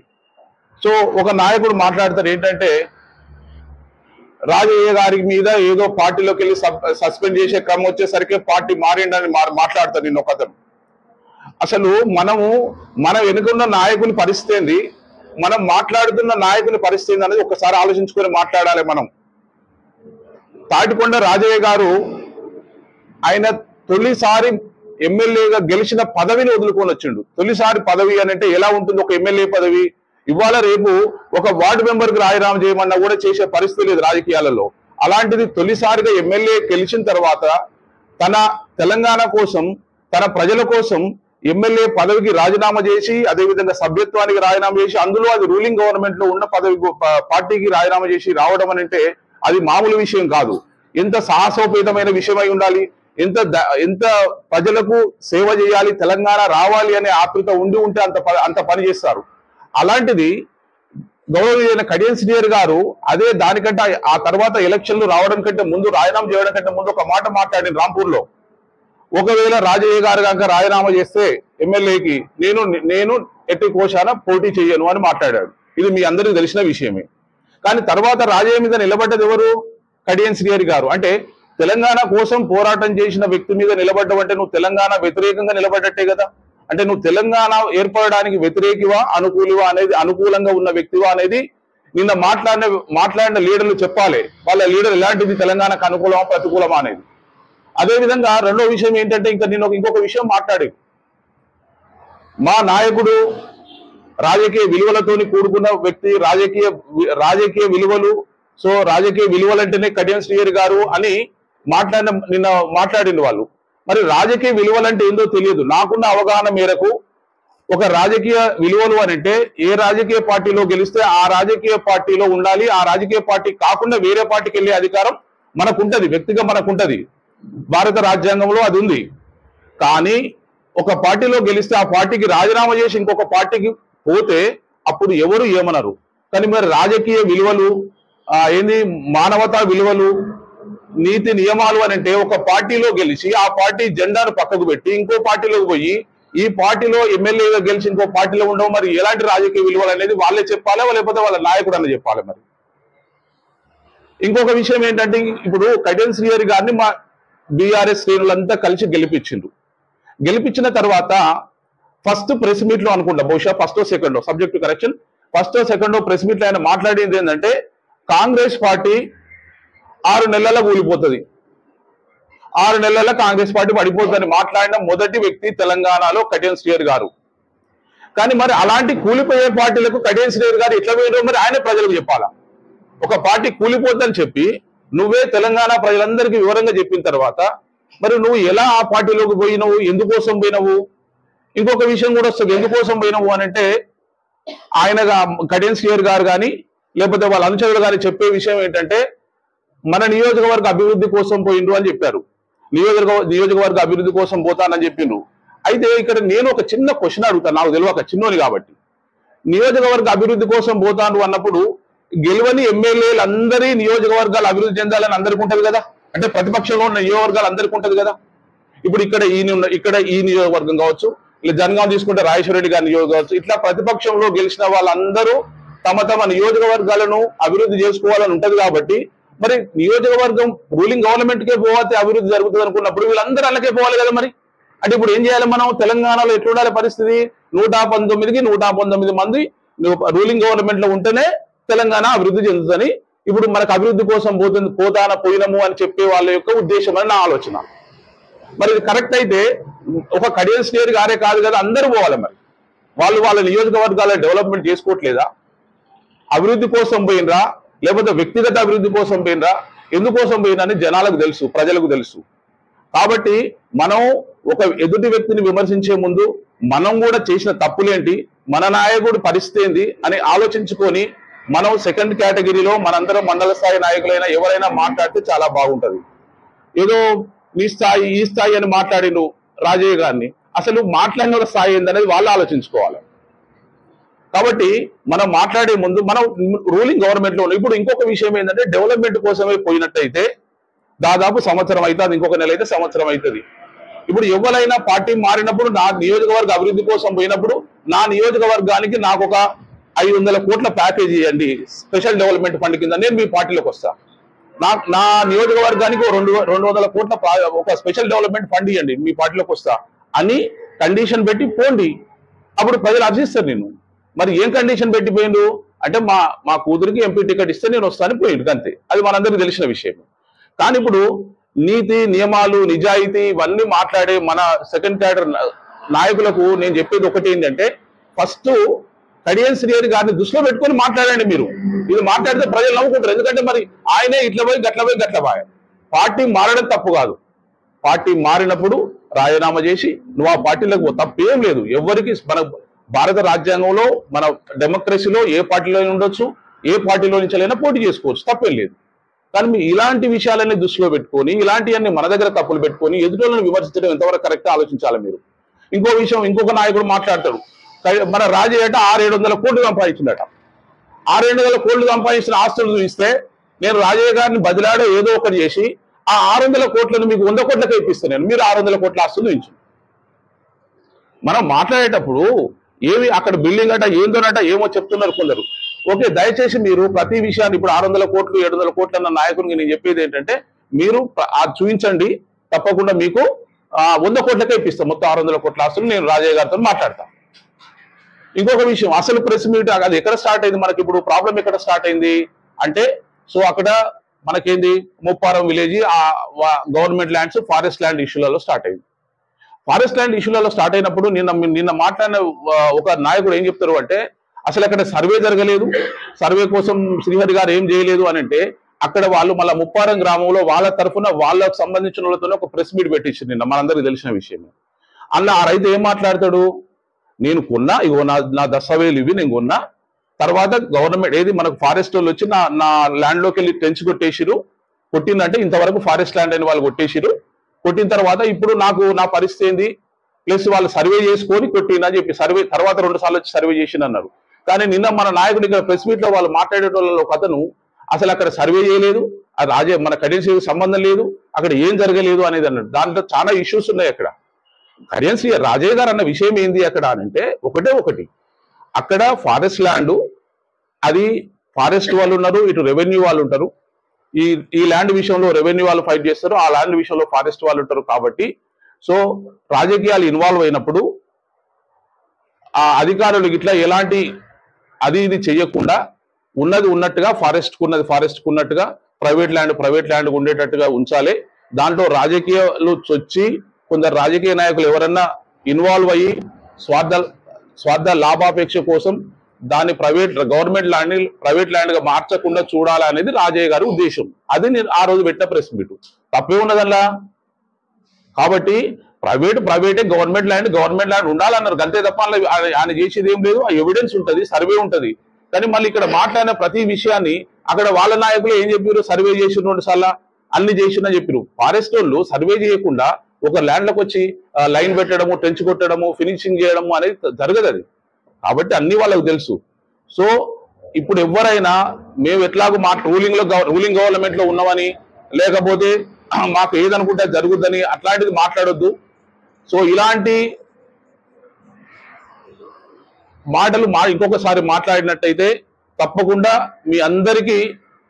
సో ఒక నాయకుడు మాట్లాడతారు ఏంటంటే రాజయ్య గారి మీద ఏదో పార్టీలోకి వెళ్ళి సస్పెండ్ చేసే క్రమం వచ్చేసరికి పార్టీ మారిండని మాట్లాడతారు నిన్న ఒకతను. అసలు మనం వెనుకున్న నాయకుని పరిస్థితి ఏంది, మనం మాట్లాడుతున్న నాయకుని పరిస్థితి ఏంది అనేది ఒకసారి ఆలోచించుకొని మాట్లాడాలి. మనం తాటికొండ రాజయ్య గారు ఆయన తొలిసారి ఎమ్మెల్యేగా గెలిచిన పదవిని వదులుకొని వచ్చిండు. తొలిసారి పదవి అని అంటే ఎలా ఉంటుంది ఒక ఎమ్మెల్యే పదవి? ఇవాళ రేపు ఒక వార్డు మెంబర్కి రాజీనామా చేయమన్నా కూడా చేసే పరిస్థితి లేదు రాజకీయాలలో. అలాంటిది తొలిసారిగా ఎమ్మెల్యే గెలిచిన తర్వాత తన తెలంగాణ కోసం తన ప్రజల కోసం ఎమ్మెల్యే పదవికి రాజీనామా చేసి అదేవిధంగా సభ్యత్వానికి రాజీనామా చేసి అందులో అది రూలింగ్ గవర్నమెంట్ లో ఉన్న పార్టీకి రాజీనామా చేసి రావడం అని అంటే అది మామూలు విషయం కాదు. ఎంత సాహసోపేతమైన విషయమై ఉండాలి, ఎంత ప్రజలకు సేవ చేయాలి, తెలంగాణ రావాలి అనే ఆతృత ఉంటే అంత పని చేస్తారు. అలాంటిది గౌరవనీయులైన కడియం శ్రీహరి గారు అదే దానికంటే ఆ తర్వాత ఎలక్షన్లు రావడం కంటే ముందు రాజీనామా చేయడం కంటే ముందు ఒక మాట మాట్లాడిన రాంపూర్లో, ఒకవేళ రాజయ్య గారు కనుక రాజీనామా చేస్తే ఎమ్మెల్యేకి నేను ఎట్టి కోశాన పోటీ చేయను అని మాట్లాడాడు. ఇది మీ అందరికీ తెలిసిన విషయమే. కానీ తర్వాత రాజయ్య మీద నిలబడ్డది ఎవరు? కడియం శ్రీహరి గారు. అంటే తెలంగాణ కోసం పోరాటం చేసిన వ్యక్తి మీద నిలబడ్డవంటే నువ్వు తెలంగాణ వ్యతిరేకంగా నిలబడ్డట్టే కదా. అంటే నువ్వు తెలంగాణ ఏర్పడడానికి వ్యతిరేకివా అనుకూలివా అనేది, అనుకూలంగా ఉన్న వ్యక్తివా అనేది నిన్న మాట్లాడిన లీడర్లు చెప్పాలి. వాళ్ళ లీడర్ ఎలాంటిది, తెలంగాణకు అనుకూలమా ప్రతికూలమా అనేది. అదేవిధంగా రెండో విషయం ఏంటంటే ఇంకొక విషయం మాట్లాడి, మా నాయకుడు రాజకీయ విలువలతోని కూడుకున్న వ్యక్తి, రాజకీయ విలువలు, సో రాజకీయ విలువలంటేనే కడియం శ్రీహరి గారు అని నిన్న మాట్లాడింది వాళ్ళు. మరి రాజకీయ విలువలంటే ఏందో తెలియదు. నాకున్న అవగాహన మేరకు ఒక రాజకీయ విలువలు అని అంటే ఏ రాజకీయ పార్టీలో గెలిస్తే ఆ రాజకీయ పార్టీలో ఉండాలి, ఆ రాజకీయ పార్టీ కాకుండా వేరే పార్టీకి వెళ్ళే అధికారం మనకుంటది, వ్యక్తిగా మనకుంటది. భారత రాజ్యాంగంలో అది ఉంది. కానీ ఒక పార్టీలో గెలిస్తే ఆ పార్టీకి రాజీనామా చేసి ఇంకొక పార్టీకి పోతే అప్పుడు ఎవరు ఏమనరు. కానీ మరి రాజకీయ విలువలు ఏంది, మానవతా విలువలు, నీతి నియమాలు అని అంటే ఒక పార్టీలో గెలిచి ఆ పార్టీ జెండాను పక్కకు పెట్టి ఇంకో పార్టీలోకి పోయి ఈ పార్టీలో ఎమ్మెల్యేగా గెలిచి ఇంకో పార్టీలో ఉండవు. మరి ఎలాంటి రాజకీయ విలువలు అనేది వాళ్ళే చెప్పాలా లేకపోతే వాళ్ళ నాయకుడు అన్న చెప్పాలి. మరి ఇంకొక విషయం ఏంటంటే ఇప్పుడు కడియం శ్రీహరి గారిని మా బీఆర్ఎస్ శ్రేణులంతా కలిసి గెలిపించిన తర్వాత ఫస్ట్ ప్రెస్ మీట్ లో అనుకుంటా, బహుశా ఫస్టో సెకండో, సబ్జెక్ట్ కరెక్షన్, ఫస్టో సెకండో ప్రెస్ మీట్ లో ఆయన మాట్లాడేది ఏంటంటే కాంగ్రెస్ పార్టీ 6 నెలల్లో కూలిపోతుంది, 6 నెలల్లో కాంగ్రెస్ పార్టీ పడిపోతుందని మాట్లాడిన మొదటి వ్యక్తి తెలంగాణలో కడియం శ్రీహరి గారు. కానీ మరి అలాంటి కూలిపోయే పార్టీలకు కడియం శ్రీహరి గారు ఎట్లా పోయారో మరి ఆయన ప్రజలకు చెప్పాలా. ఒక పార్టీ కూలిపోతుందని చెప్పి నువ్వే తెలంగాణ ప్రజలందరికీ వివరంగా చెప్పిన తర్వాత మరి నువ్వు ఎలా ఆ పార్టీలోకి పోయినవు, ఎందుకోసం పోయినవు? ఇంకొక విషయం కూడా వస్తుంది, ఎందుకోసం పోయినవు అని అంటే ఆయన కడియం శ్రీహరి గారు కానీ లేకపోతే వాళ్ళ అనుచరులు కానీ చెప్పే విషయం ఏంటంటే మన నియోజకవర్గ అభివృద్ధి కోసం పోయిండ్రు అని చెప్పారు. నియోజకవర్గ అభివృద్ధి కోసం పోతానని చెప్పిండ్రు. అయితే ఇక్కడ నేను ఒక చిన్న క్వశ్చన్ అడుగుతాను, నాకు తెలియక చిన్నోని కాబట్టి. నియోజకవర్గ అభివృద్ధి కోసం పోతాను అన్నప్పుడు గెలువని ఎమ్మెల్యేలు అందరి నియోజకవర్గాలు అభివృద్ధి చెందాలని అందరికీ ఉంటది కదా. అంటే ప్రతిపక్షంలో ఉన్న నియోజకవర్గాలు అందరికీ ఉంటది కదా. ఇప్పుడు ఇక్కడ ఈ నియోజకవర్గం కావచ్చు, ఇలా జనగాం తీసుకుంటే రాజేశ్వర రెడ్డి గారి నియోజకవర్గం కావచ్చు, ఇట్లా ప్రతిపక్షంలో గెలిచిన వాళ్ళందరూ తమ నియోజకవర్గాలను అభివృద్ధి చేసుకోవాలని ఉంటది. కాబట్టి మరి నియోజకవర్గం రూలింగ్ గవర్నమెంట్ కే పోతే అభివృద్ధి జరుగుతుంది అనుకున్నప్పుడు వీళ్ళందరూ అలాగే పోవాలి కదా. మరి అంటే ఇప్పుడు ఏం చేయాలి మనం? తెలంగాణలో ఎట్లా ఉండాలి పరిస్థితి? 119కి 119 మంది రూలింగ్ గవర్నమెంట్ లో ఉంటేనే తెలంగాణ అభివృద్ధి చెందుతుంది. ఇప్పుడు మనకు అభివృద్ధి కోసం పోయినము అని చెప్పే వాళ్ళ యొక్క ఉద్దేశం అని నా ఆలోచన. మరి ఇది కరెక్ట్ అయితే ఒక కడియం శ్రీహరి గారే కాదు కదా, అందరూ పోవాలి. మరి వాళ్ళ నియోజకవర్గాల డెవలప్మెంట్ చేసుకోవట్లేదా? అభివృద్ధి కోసం పోయినరా లేకపోతే వ్యక్తిగత అభివృద్ధి కోసం పోయినరా, ఎందుకోసం పోయినని జనాలకు తెలుసు, ప్రజలకు తెలుసు. కాబట్టి మనం ఒక ఎదుటి వ్యక్తిని విమర్శించే ముందు మనం కూడా చేసిన తప్పులేంటి, మన నాయకుడి పరిస్థితి ఏంది అని ఆలోచించుకొని మనం సెకండ్ కేటగిరీలో మనందరం మండల స్థాయి నాయకులైనా ఎవరైనా మాట్లాడితే చాలా బాగుంటది. ఏదో నీ స్థాయి ఈ స్థాయి అని మాట్లాడిను రాజయ్య గారిని, అసలు మాట్లాడిన స్థాయి ఏందనేది వాళ్ళు ఆలోచించుకోవాలి. కాబట్టి మనం మాట్లాడే ముందు మనం రూలింగ్ గవర్నమెంట్ లో ఇప్పుడు ఇంకొక విషయం ఏంటంటే డెవలప్మెంట్ కోసమే పోయినట్టయితే దాదాపు సంవత్సరం అవుతుంది, ఇంకొక నెల అయితే సంవత్సరం అవుతుంది. ఇప్పుడు ఎవరైనా పార్టీ మారినప్పుడు నా నియోజకవర్గ అభివృద్ధి కోసం పోయినప్పుడు నా నియోజకవర్గానికి నాకు ఒక 500 కోట్ల ప్యాకేజ్ ఇవ్వండి స్పెషల్ డెవలప్మెంట్ ఫండ్ కింద, నేను మీ పార్టీలోకి వస్తా. నా నియోజకవర్గానికి 200 కోట్ల ఒక స్పెషల్ డెవలప్మెంట్ ఫండ్ ఇవ్వండి, మీ పార్టీలోకి వస్తా అని కండిషన్ పెట్టి పోండి. అప్పుడు ప్రజలు అర్జిస్తారు నేను. మరి ఏం కండిషన్ పెట్టిపోయిండు అంటే మా కూతురికి ఎంపీ టికెట్ ఇస్తే నేను వస్తాను పోయిండు అంతే. అది మనందరికీ తెలిసిన విషయం. కానీ ఇప్పుడు నీతి నియమాలు నిజాయితీ ఇవన్నీ మాట్లాడే మన సెకండ్ క్యాడర్ నాయకులకు నేను చెప్పేది ఒకటి ఏంటంటే, ఫస్ట్ కడియం శ్రీహరి గారిని దృష్టిలో పెట్టుకొని మాట్లాడండి. మీరు ఇది మాట్లాడితే ప్రజలు నవ్వుకుంటారు. ఎందుకంటే మరి ఆయనే ఇట్లా పోయి గట్ల పోయి. పార్టీ మారడం తప్పు కాదు. పార్టీ మారినప్పుడు రాజీనామా చేసి నువ్వు ఆ పార్టీలకు తప్పేం లేదు. ఎవరికి మన భారత రాజ్యాంగంలో మన డెమోక్రసీలో ఏ పార్టీలో ఉండొచ్చు, ఏ పార్టీలో నుంచి పోటీ చేసుకోవచ్చు, తప్పేం లేదు. కానీ ఇలాంటి విషయాలన్నీ దృష్టిలో పెట్టుకొని ఇలాంటివన్నీ మన దగ్గర తప్పులు పెట్టుకొని ఎదుటిలను విమర్శించడం ఎంతవరకు కరెక్ట్ ఆలోచించాలి మీరు. ఇంకో విషయం, ఇంకొక నాయకుడు మాట్లాడతాడు, మన రాజయ్య 600-700 కోట్లు సంపాదించిందట. 600 కోట్లు సంపాదించిన ఆస్తులు చూపిస్తే నేను రాజయ్య గారిని బదిలాడో ఏదో ఒకటి చేసి ఆ 600 కోట్లను మీకు 100 కోట్లకే ఇప్పిస్తాను నేను, మీరు 600 కోట్ల ఆస్తులు చూపించు. మనం మాట్లాడేటప్పుడు ఏమి అక్కడ బిల్డింగ్ అట ఏందోనట ఏమో చెప్తున్నారు కొందరు. ఓకే, దయచేసి మీరు ప్రతి విషయాన్ని ఇప్పుడు 600 కోట్లు 700 కోట్లు అన్న నాయకుడికి నేను చెప్పేది ఏంటంటే, మీరు అది చూపించండి, తప్పకుండా మీకు 100 కోట్లకే ఇప్పిస్తాం మొత్తం 600 కోట్ల ఆస్తులు. నేను రాజయ్య గారితో మాట్లాడతాను. ఇంకొక విషయం, అసలు ప్రెస్ మీట్ అది ఎక్కడ స్టార్ట్ అయింది, మనకి ఇప్పుడు ప్రాబ్లం ఎక్కడ స్టార్ట్ అయింది అంటే, సో అక్కడ మనకేంది Mupparam village government lands forest land ఇష్యూలలో స్టార్ట్ అయింది. ఫారెస్ట్ ల్యాండ్ ఇష్యూలలో స్టార్ట్ అయినప్పుడు నిన్న మాట్లాడిన ఒక నాయకుడు ఏం చెప్తారు అంటే, అసలు అక్కడ సర్వే జరగలేదు, సర్వే కోసం శ్రీహరి గారు ఏం చేయలేదు అని అంటే, అక్కడ వాళ్ళు మళ్ళీ ముప్పారం గ్రామంలో వాళ్ళ తరఫున వాళ్ళకు సంబంధించిన వాళ్ళతో ఒక ప్రెస్ మీట్ పెట్టించారు నిన్న, మనందరికీ తెలిసిన విషయం. అలా ఆ రైతు ఏం మాట్లాడతాడు, నేను కొన్నా, ఇగో నా దస్తావేలు ఇవి నేను కొన్నా, తర్వాత గవర్నమెంట్ ఏది మనకు ఫారెస్ట్ వాళ్ళు వచ్చి నా ల్యాండ్లోకి వెళ్ళి టెంచ్ కొట్టేసిరు, కొట్టిందంటే ఇంతవరకు ఫారెస్ట్ ల్యాండ్ అని వాళ్ళు కొట్టేసిరు, కొట్టిన తర్వాత ఇప్పుడు నా పరిస్థితి ఏంది, ప్లస్ వాళ్ళు సర్వే చేసుకొని కొట్టిందని చెప్పి సర్వే తర్వాత 2 సార్లు వచ్చి సర్వే చేసిన అన్నారు. కానీ నిన్న మన నాయకుడు ఇక్కడ ప్రెస్ మీట్ లో వాళ్ళు మాట్లాడేటోళ్ళలో ఒక అతను అసలు అక్కడ సర్వే చేయలేదు, అది మన కడియం సంబంధం లేదు, అక్కడ ఏం జరగలేదు అనేది అన్నాడు. దాంట్లో చాలా ఇష్యూస్ ఉన్నాయి అక్కడ. కడియం రాజయ్య గారు అన్న విషయం ఏంది అక్కడ అంటే, ఒకటి అక్కడ ఫారెస్ట్ ల్యాండ్, అది ఫారెస్ట్ వాళ్ళు ఉన్నారు, ఇటు రెవెన్యూ వాళ్ళు ఉంటారు. ఈ ల్యాండ్ విషయంలో రెవెన్యూ వాళ్ళు ఫైట్ చేస్తారు, ఆ ల్యాండ్ విషయంలో ఫారెస్ట్ వాళ్ళు ఉంటారు. కాబట్టి సో రాజకీయాలు ఇన్వాల్వ్ అయినప్పుడు ఆ అధికారులు ఇట్లా ఎలాంటి ఇది చెయ్యకుండా ఉన్నది ఉన్నట్టుగా ఫారెస్ట్ ఉన్నట్టుగా ప్రైవేట్ ల్యాండ్ ఉండేటట్టుగా ఉంచాలి. దాంట్లో రాజకీయాలు చొచ్చి కొందరు రాజకీయ నాయకులు ఎవరన్నా ఇన్వాల్వ్ అయ్యి స్వార్థ లాభాపేక్ష కోసం దాన్ని గవర్నమెంట్ ప్రైవేట్ ల్యాండ్ గా మార్చకుండా చూడాలనేది రాజయ్య గారి ఉద్దేశం. అది నేను ఆ రోజు పెట్టిన ప్రెస్ మీట్, తప్పే ఉన్నదల్లా. కాబట్టి ప్రైవేటే, గవర్నమెంట్ ల్యాండ్ ఉండాలన్నారు అంతే తప్ప ఆయన చేసేది ఏం లేదు. ఆ ఎవిడెన్స్ ఉంటుంది, సర్వే ఉంటుంది. కానీ మళ్ళీ ఇక్కడ మాట్లాడిన ప్రతి విషయాన్ని అక్కడ వాళ్ళ నాయకులు ఏం చెప్పారు, సర్వే చేసిన 2 సార్లు అన్ని చేసిందని చెప్పారు. ఫారెస్ట్ వాళ్ళు సర్వే చేయకుండా ఒక ల్యాండ్లకు వచ్చి లైన్ పెట్టడము, టెంచ్ కొట్టడము, ఫినిషింగ్ చేయడము అనేది జరగదు అది. కాబట్టి అన్ని వాళ్ళకు తెలుసు. సో ఇప్పుడు ఎవరైనా మేము ఎట్లాగో రూలింగ్ గవర్నమెంట్ లో ఉన్నామని, లేకపోతే మాకు ఏదనుకుంటే జరుగుద్దని అట్లాంటిది మాట్లాడొద్దు. సో ఇలాంటి మాటలు ఇంకొకసారి మాట్లాడినట్టయితే తప్పకుండా మీ అందరికీ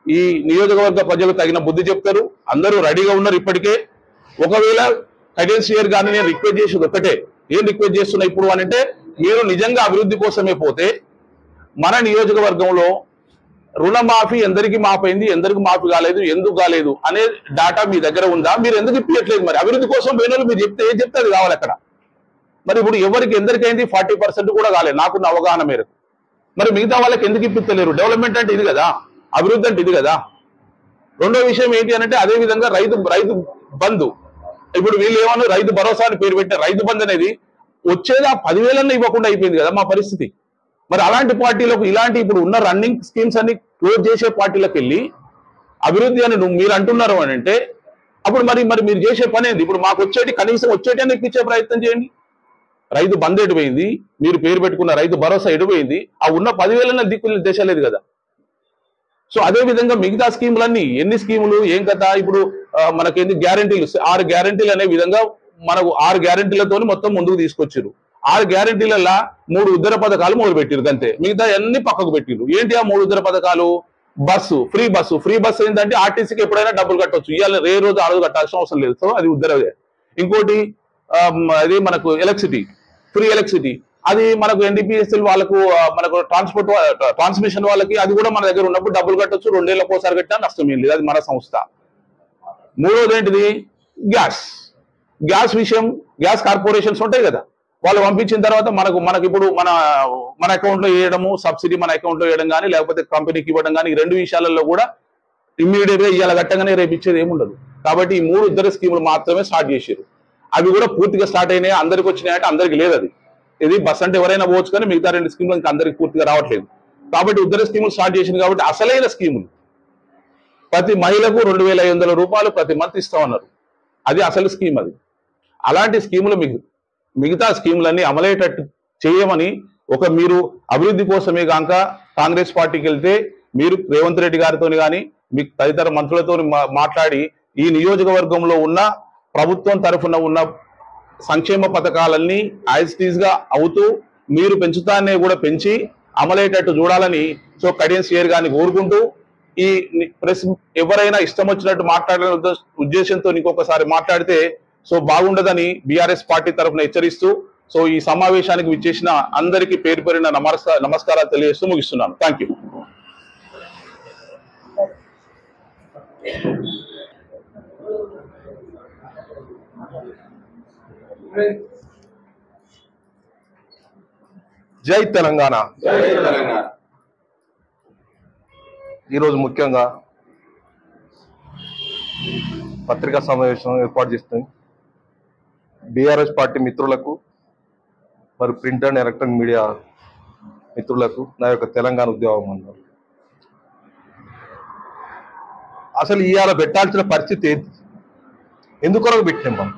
ఈ నియోజకవర్గ ప్రజలు తగిన బుద్ధి చెప్తారు. అందరూ రెడీగా ఉన్నారు ఇప్పటికే. ఒకవేళ కడియం శ్రీహరి గారిని నేను రిక్వెస్ట్ చేసేది ఒకటే, ఏం రిక్వెస్ట్ చేస్తున్నా ఇప్పుడు అని అంటే, మీరు నిజంగా అభివృద్ధి కోసమే పోతే మన నియోజకవర్గంలో రుణమాఫీ ఎందరికి మాఫైంది, ఎందరికి మాఫీ కాలేదు, ఎందుకు కాలేదు అనే డాటా మీ దగ్గర ఉందా? మీరు ఎందుకు ఇప్పించట్లేదు? మరి అభివృద్ధి కోసం పోయిన వాళ్ళు మీరు చెప్తే ఏం చెప్తే అది కావాలి అక్కడ. మరి ఇప్పుడు ఎందరికైంది 40% కూడా కాలేదు నాకున్న అవగాహన మేరకు. మరి మిగతా వాళ్ళకి ఎందుకు ఇప్పిస్తలేరు? డెవలప్మెంట్ అంటే ఇది కదా, అభివృద్ధి అంటే ఇది కదా. రెండో విషయం ఏంటి అని అంటే అదే విధంగా రైతు బంధు. ఇప్పుడు వీళ్ళు ఏమన్నా రైతు భరోసా అని పేరు పెట్టిన రైతు బంధు అనేది వచ్చేది ఆ 10,000 ఇవ్వకుండా అయిపోయింది కదా మా పరిస్థితి. మరి అలాంటి పార్టీలకు ఇలాంటి ఇప్పుడు ఉన్న రన్నింగ్ స్కీమ్స్ అన్ని క్లోజ్ చేసే పార్టీలకు వెళ్ళి అభివృద్ధి అని మీరు అంటున్నారు అని అంటే అప్పుడు మరి మీరు చేసే పని ఏంది? ఇప్పుడు మాకు వచ్చేటి కనీసం వచ్చేటి అని ఇప్పించే ప్రయత్నం చేయండి. రైతు బంధు ఎడిపోయింది, మీరు పేరు పెట్టుకున్న రైతు భరోసా ఎడిపోయింది, ఆ ఉన్న 10,000 దిక్కులు దేశలేదు కదా. సో అదే విధంగా మిగతా స్కీములన్నీ ఎన్ని స్కీములు ఏం కదా. ఇప్పుడు మనకేంది గ్యారంటీలు 6 గ్యారంటీలు అనే విధంగా మనకు 6 గ్యారంటీలతో మొత్తం ముందుకు తీసుకొచ్చారు. 6 గ్యారంటీలలో 3 ఉద్దర పథకాలు మొదలు పెట్టారు అంతే, మిగతా అన్ని పక్కకు పెట్టిరు. ఏంటి ఆ 3 ఉద్దర పథకాలు? ఫ్రీ బస్సు ఏంటంటే ఆర్టీసీకి ఎప్పుడైనా డబ్బులు కట్టవచ్చు, ఇవాళ రోజు ఆ రోజు కట్టాల్సిన అవసరం లేదు. సో అది ఉద్దరదే. ఇంకోటి అది మనకు ఫ్రీ ఎలక్ట్రిసిటీ, అది మనకు ఎన్డీపీఎస్ఎల్ వాళ్ళకు మనకు ట్రాన్స్మిషన్ వాళ్ళకి అది కూడా మన దగ్గర ఉన్నప్పుడు డబ్బులు కట్టొచ్చు, 2 ఏళ్ళకి ఒకసారి కట్టినా నష్టం ఏం లేదు, అది మన సంస్థ. మూడోది ఏంటిది? గ్యాస్ విషయం. గ్యాస్ కార్పొరేషన్స్ ఉంటాయి కదా, వాళ్ళు పంపించిన తర్వాత మనకు ఇప్పుడు మన అకౌంట్ లో వేయడము, సబ్సిడీ మన అకౌంట్ లో వేయడం కానీ లేకపోతే కంపెనీకి ఇవ్వడం కానీ, ఈ 2 విషయాలలో కూడా ఇమ్మీడియట్ గా ఇవాళ కట్టగానే రేపు ఇచ్చేది ఏముండదు. కాబట్టి ఈ 3 ఉద్దర స్కీములు మాత్రమే స్టార్ట్ చేశారు. అవి కూడా పూర్తిగా స్టార్ట్ అయినాయి, అందరికి వచ్చినాయంటే అందరికి లేదు. అది ఇది బస్ అంటే ఎవరైనా పోవచ్చు కానీ మిగతా 2 స్కీములు ఇంకా అందరికి పూర్తిగా రావట్లేదు. కాబట్టి ఉద్దర స్కీములు స్టార్ట్ చేసింది కాబట్టి అసలైన స్కీములు ప్రతి మహిళకు 2,500 రూపాయలు ప్రతి మంత్ ఇస్తామన్నారు, అది అసలు స్కీమ్. అది అలాంటి స్కీములు మిగతా స్కీములన్నీ అమలయ్యేటట్టు చేయమని మీరు అభివృద్ధి కోసమే కాక కాంగ్రెస్ పార్టీకి వెళ్తే మీరు రేవంత్ రెడ్డి గారితో కానీ మీ తదితర మంత్రులతో మాట్లాడి ఈ నియోజకవర్గంలో ఉన్న ప్రభుత్వం తరఫున ఉన్న సంక్షేమ పథకాలన్నీ యాజ్ ఇట్ ఈజ్ గా అవుతూ మీరు పెంచుతానే కూడా పెంచి అమలయ్యేటట్టు చూడాలని కడియం సిఆర్ గారిని కోరుకుంటూ, ఈ ప్రెస్ ఎవరైనా ఇష్టం వచ్చినట్టు మాట్లాడే ఉద్దేశంతో ఇంకొకసారి మాట్లాడితే బాగుండదని బీఆర్ఎస్ పార్టీ తరఫున హెచ్చరిస్తూ ఈ సమావేశానికి విచ్చేసిన అందరికీ పేరు పేరిన నమస్కారాలు తెలియజేస్తూ ముగిస్తున్నాను. Thank you. జై తెలంగాణ. ఈరోజు ముఖ్యంగా పత్రికా సమావేశం ఏర్పాటు చేస్తుంది. బీఆర్ఎస్ పార్టీ మిత్రులకు మరి ప్రింట్ అండ్ ఎలక్ట్రానిక్ మీడియా మిత్రులకు నా యొక్క తెలంగాణ ఉద్యమం అన్నారు. అసలు ఇవాళ పెట్టాల్సిన పరిస్థితి ఏంటి? ఎందుకొరకు పెట్టినాం మనం?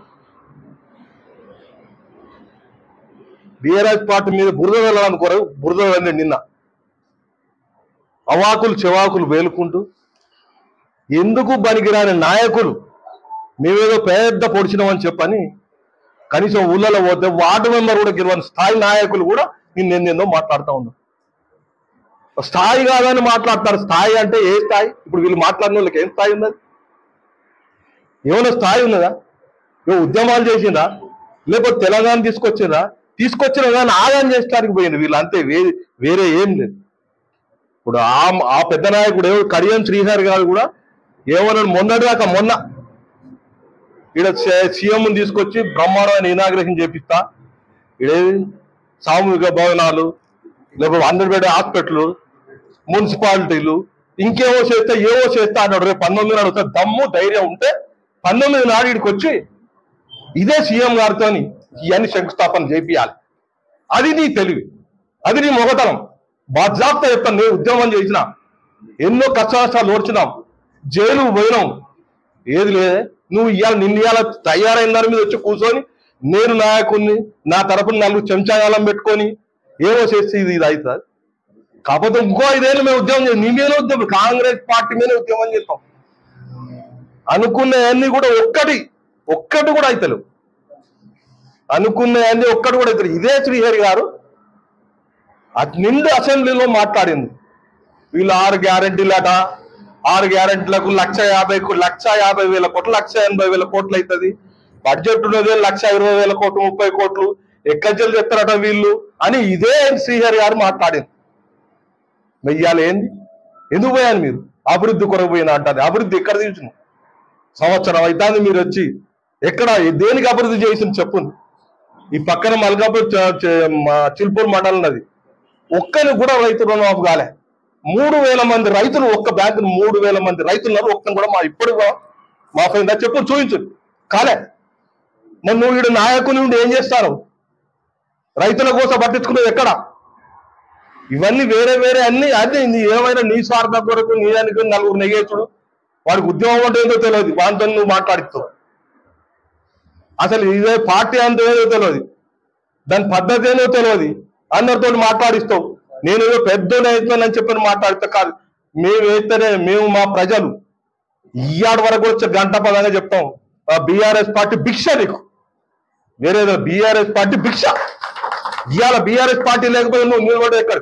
బీఆర్ఎస్ పార్టీ మీద బురద వెళ్ళడానికి కొరకు బురద వెళ్ళండి. నిన్న అవాకులు చెవాకులు వేలుకుంటూ ఎందుకు పనికిరాని నాయకులు మేమేదో పెద్ద పొడిచినామని చెప్పని కనీసం ఊళ్ళలో పోతే వార్డు మెంబర్ కూడా గెలవని స్థాయి నాయకులు కూడా నిన్నెందో మాట్లాడుతూ ఉన్నారు. స్థాయి కాదని మాట్లాడతారు. స్థాయి అంటే ఏ స్థాయి? ఇప్పుడు వీళ్ళు మాట్లాడిన వాళ్ళకి ఏం స్థాయి ఉన్నది? ఏమైనా స్థాయి ఉన్నదా? ఉద్యమాలు చేసిందా? లేకపోతే తెలంగాణ తీసుకొచ్చినా కానీ ఆదాయం చేసడానికి పోయింది వీళ్ళు, అంతే. వేరే ఏం లేదు. ఇప్పుడు ఆ పెద్ద నాయకుడు కడియం శ్రీహరి గారు కూడా ఏమన్నాడు మొన్న ఈడ సీఎం తీసుకొచ్చి బ్రహ్మాండమైన ఇనాగ్రేషన్ చేపిస్తా, ఈడేది సామూహిక భవనాలు లేకపోతే 100 బెడ్ హాస్పిటల్ మున్సిపాలిటీలు ఇంకేవో చేస్తా అన్నాడు. రేపు 19 నాడు వస్తే దమ్ము ధైర్యం ఉంటే 19 నాడు ఇక్కడికి వచ్చి ఇదే సీఎం గారితో ఇవన్నీ శంకుస్థాపన చేపియాలి. అది నీ తెలివి, అది నీ మొగతనం. బాధ్యత చెప్తాను. నేను ఉద్యమం చేసిన ఎన్నో కష్టాలు ఓడ్చినాం, జైలు పోయినాం, ఏది లేదే. నువ్వు నిన్న తయారైన దాని మీద వచ్చి కూర్చొని నేను నాయకుడిని, నా తరపున 4 చెంచాగాలం పెట్టుకొని ఏమో చేస్తే ఇది అవుతుంది. కాకపోతే ఇంకో 5 ఏళ్ళు మేము ఉద్యమం చేస్తాం. నీ మీద ఉద్యమం, కాంగ్రెస్ పార్టీ మీద ఉద్యమం చేస్తాం. అనుకున్నవన్నీ కూడా ఒక్కటి కూడా అవుతలేవు. అనుకున్నవన్నీ ఒక్కటి కూడా అవుతలేదు. ఇదే శ్రీహరి గారు నిండు అసెంబ్లీలో మాట్లాడింది. వీళ్ళు 6 గ్యారెంటీలట, 6 గ్యారెంటీలకు 1,50,000 కోట్లు, 1,80,000 కోట్లు అవుతుంది. బడ్జెట్ ఉన్నది 1,20,000 కోట్లు, 30 కోట్లు ఎక్కడి చెప్తారట వీళ్ళు అని ఇదే శ్రీహరి గారు మాట్లాడింది. వెయ్యాలి ఏంది? ఎందుకు పోయాను మీరు? అభివృద్ధి కొరకు పోయినా అంటారు. అభివృద్ధి ఎక్కడ తీసిన? సంవత్సరం అవుతుంది మీరు వచ్చి. ఎక్కడ దేనికి అభివృద్ధి చేసింది చెప్పు. ఈ పక్కన మల్కాపూర్ చిల్పూర్ మండలం ఉన్నది, ఒక్కరికి కూడా రైతు రుణమాఫీ కాలే. 3,000 మంది రైతులు, ఒక్క బ్యాంకు 3,000 మంది రైతులున్నారు, ఒక్కరు కూడా ఇప్పుడు మాఫీ అయిందా చెప్పు, చూపించు. కాలే. మరి నువ్వు వీడు నాయకుని ఉండి ఏం చేస్తారు? రైతుల కోసం పట్టించుకునేది ఎక్కడ? ఇవన్నీ వేరే వేరే అన్ని అదే ఏమైనా నీ స్వార్థం కొరకు నీ దానికి నలుగురు నెగేచుడు, వాడికి ఉద్యోగం అంటే ఏదో తెలియదు, వాటితో నువ్వు మాట్లాడిస్తావు. అసలు ఇదే పార్టీ అంటే ఏదో తెలియదు, దాని పద్ధతి ఏదో తెలియదు, అందరితో మాట్లాడిస్తావు. నేనేదో పెద్దోడు అవుతానని చెప్పని మాట్లాడితే కాదు. మేము వేస్తేనే మేము మా ప్రజలు ఇయ్యాడు వరకు వచ్చే గంట పదంగా చెప్తాం, బీఆర్ఎస్ పార్టీ భిక్ష నీకు, వేరేదో బీఆర్ఎస్ పార్టీ భిక్ష. ఇవాళ బీఆర్ఎస్ పార్టీ లేకపోతే నువ్వు నిలబడే ఎక్కడ?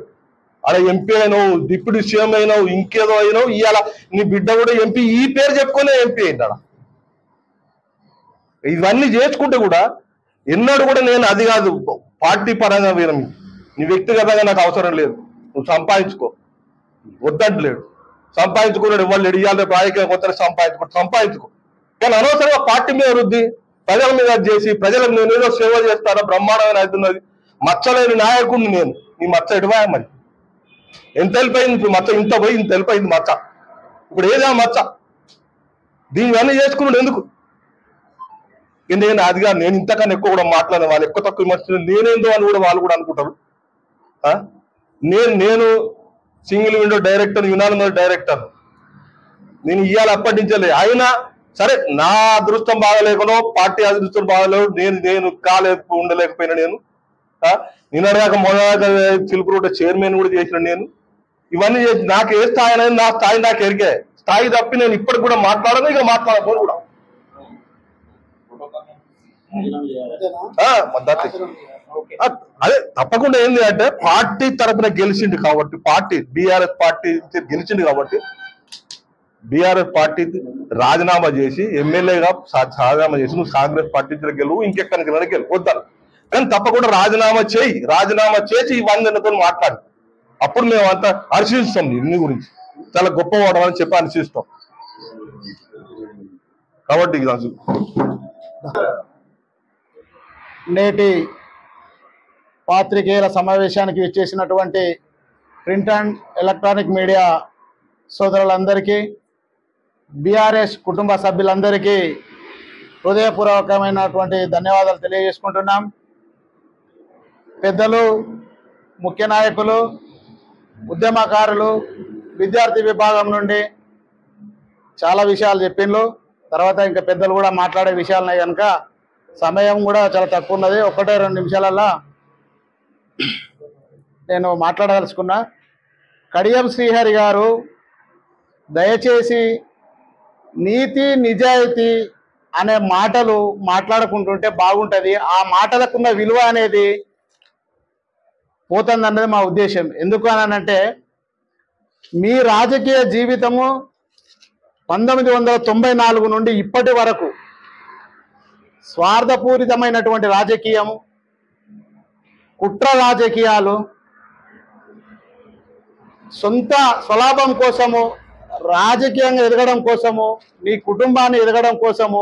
అలా ఎంపీ అయినావు, డిప్యూటీ సీఎం అయినావు, ఇంకేదో అయినావు. ఇవాళ నీ బిడ్డ కూడా ఎంపీ, ఈ పేరు చెప్పుకునే ఎంపీ అయిందా? ఇవన్నీ చేసుకుంటే కూడా ఎన్నడూ కూడా నేను అది కాదు పార్టీ పరంగా వీరం, నీ వ్యక్తిగతంగా నాకు అవసరం లేదు, నువ్వు సంపాదించుకో, వద్దంటలేడు. సంపాదించుకున్నాడు వాళ్ళు ఇడియాలి రాజకీయ కొత్త సంపాదించుకో. కానీ అనవసరంగా పార్టీ మీద వృద్ధి, ప్రజల మీద చేసి ప్రజలకు నేను ఏదో సేవ చేస్తానో బ్రహ్మాండమైన అవుతున్నది. మచ్చలేని నాయకుడిని నేను. నీ మచ్చ ఎటువా మరి? ఎంత వెళ్ళిపోయింది ఇప్పుడు మచ్చ? ఇంత పోయి ఇంత వెళ్ళిపోయింది మచ్చ. ఇప్పుడు ఏదా మచ్చ? దీనివన్నీ చేసుకున్నాడు ఎందుకు? నేను అదిగా నేను ఇంతకన్నా ఎక్కువ కూడా మాట్లాడిన వాళ్ళు ఎక్కువ తక్కువ విమర్శించిన నేనేందో అని కూడా వాళ్ళు కూడా అనుకుంటారు. నేను single window director, unanimous director. నేను ఇవాళ అప్పటి నుంచే అయినా సరే నా అదృష్టం బాగలేకనో పార్టీ అదృష్టం బాగలేవు, నేను ఉండలేకపోయినా. నేను నిన్నటిదాకా మొదటి చిలుపు రోడ్డు చైర్మన్ కూడా చేసిన నేను. ఇవన్నీ చేసి నాకు ఏ స్థాయి అనేది నా స్థాయి నాకు ఎరికే. స్థాయి తప్పి నేను ఇప్పటికి కూడా మాట్లాడను, ఇక మాట్లాడకపోను కూడా. అదే తప్పకుండా ఏంది అంటే పార్టీ తరఫున గెలిచిండు కాబట్టి, పార్టీ బీఆర్ఎస్ పార్టీ గెలిచిండు కాబట్టి బీఆర్ఎస్ పార్టీ రాజీనామా చేసి ఎమ్మెల్యేగా రాజీనామా చేసి నువ్వు కాంగ్రెస్ పార్టీ గెలువు, ఇంకెక్కడికి గెలువు వద్దాను. కానీ తప్పకుండా రాజీనామా చేయి, రాజీనామా చేసి ఇవన్నీ మాట్లాడు. అప్పుడు మేము అంతా హర్షిస్తాం, నీ గురించి చాలా గొప్పవాడు అని చెప్పి హర్షిస్తాం. కాబట్టి నేటి పాత్రికేయుల సమావేశానికి విచ్చేసినటువంటి ప్రింట్ అండ్ ఎలక్ట్రానిక్ మీడియా సోదరులందరికీ, బీఆర్ఎస్ కుటుంబ సభ్యులందరికీ హృదయపూర్వకమైనటువంటి ధన్యవాదాలు తెలియజేసుకుంటున్నాం. పెద్దలు, ముఖ్య నాయకులు, ఉద్యమకారులు, విద్యార్థి విభాగం నుండి చాలా విషయాలు చెప్పిండ్రు. తర్వాత ఇంకా పెద్దలు కూడా మాట్లాడే విషయాలున్నాయి కనుక సమయం కూడా చాలా తక్కువ ఉన్నది. 1-2 నిమిషాలలో నేను మాట్లాడదలుచుకున్నా. కడియం శ్రీహరి గారు దయచేసి నీతి నిజాయితీ అనే మాటలు మాట్లాడుకుంటుంటే బాగుంటుంది. ఆ మాటలకున్న విలువ అనేది పోతుందన్నది మా ఉద్దేశం. ఎందుకు అనంటే మీ రాజకీయ జీవితము 1994 నుండి ఇప్పటి వరకు స్వార్థపూరితమైనటువంటి రాజకీయము, కుట్ర రాజకీయాలు, సొంత స్వలాభం కోసము, రాజకీయంగా ఎదగడం కోసము, నీ కుటుంబాన్ని ఎదగడం కోసము,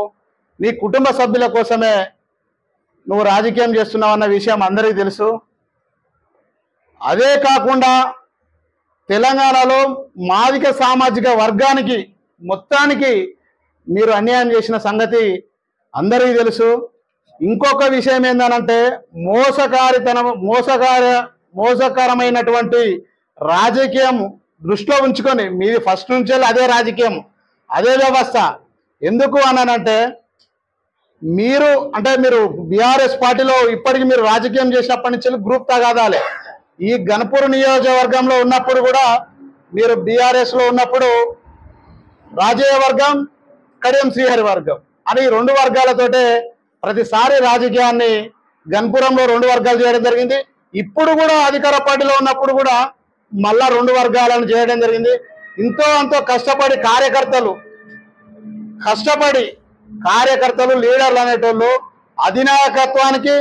నీ కుటుంబ సభ్యుల కోసమే నువ్వు రాజకీయం చేస్తున్నావు అన్న విషయం అందరికీ తెలుసు. అదే కాకుండా తెలంగాణలో మాదిక సామాజిక వర్గానికి మొత్తానికి మీరు అన్యాయం చేసిన సంగతి అందరికీ తెలుసు. ఇంకొక విషయం ఏందనంటే మోసకరమైనటువంటి రాజకీయం దృష్టిలో ఉంచుకొని మీది ఫస్ట్ నుంచే అదే రాజకీయం, అదే వ్యవస్థ. ఎందుకు అనంటే మీరు బీఆర్ఎస్ పార్టీలో ఇప్పటికి మీరు రాజకీయం చేసినప్పటి నుంచి గ్రూప్ తగాదాలే. ఈ గణపూర్ నియోజకవర్గంలో ఉన్నప్పుడు కూడా మీరు బీఆర్ఎస్ లో ఉన్నప్పుడు రాజయ్య వర్గం, కడియం శ్రీహరి వర్గం అని 2 వర్గాలతోటే ప్రతిసారి రాజకీయాన్ని గణపురంలో 2 వర్గాలు చేయడం జరిగింది. ఇప్పుడు కూడా అధికార పార్టీలో ఉన్నప్పుడు కూడా మళ్ళా 2 వర్గాలను చేయడం జరిగింది. ఇంతో అంతో కష్టపడి కార్యకర్తలు లీడర్లు అనేటోళ్ళు అధినాయకత్వానికి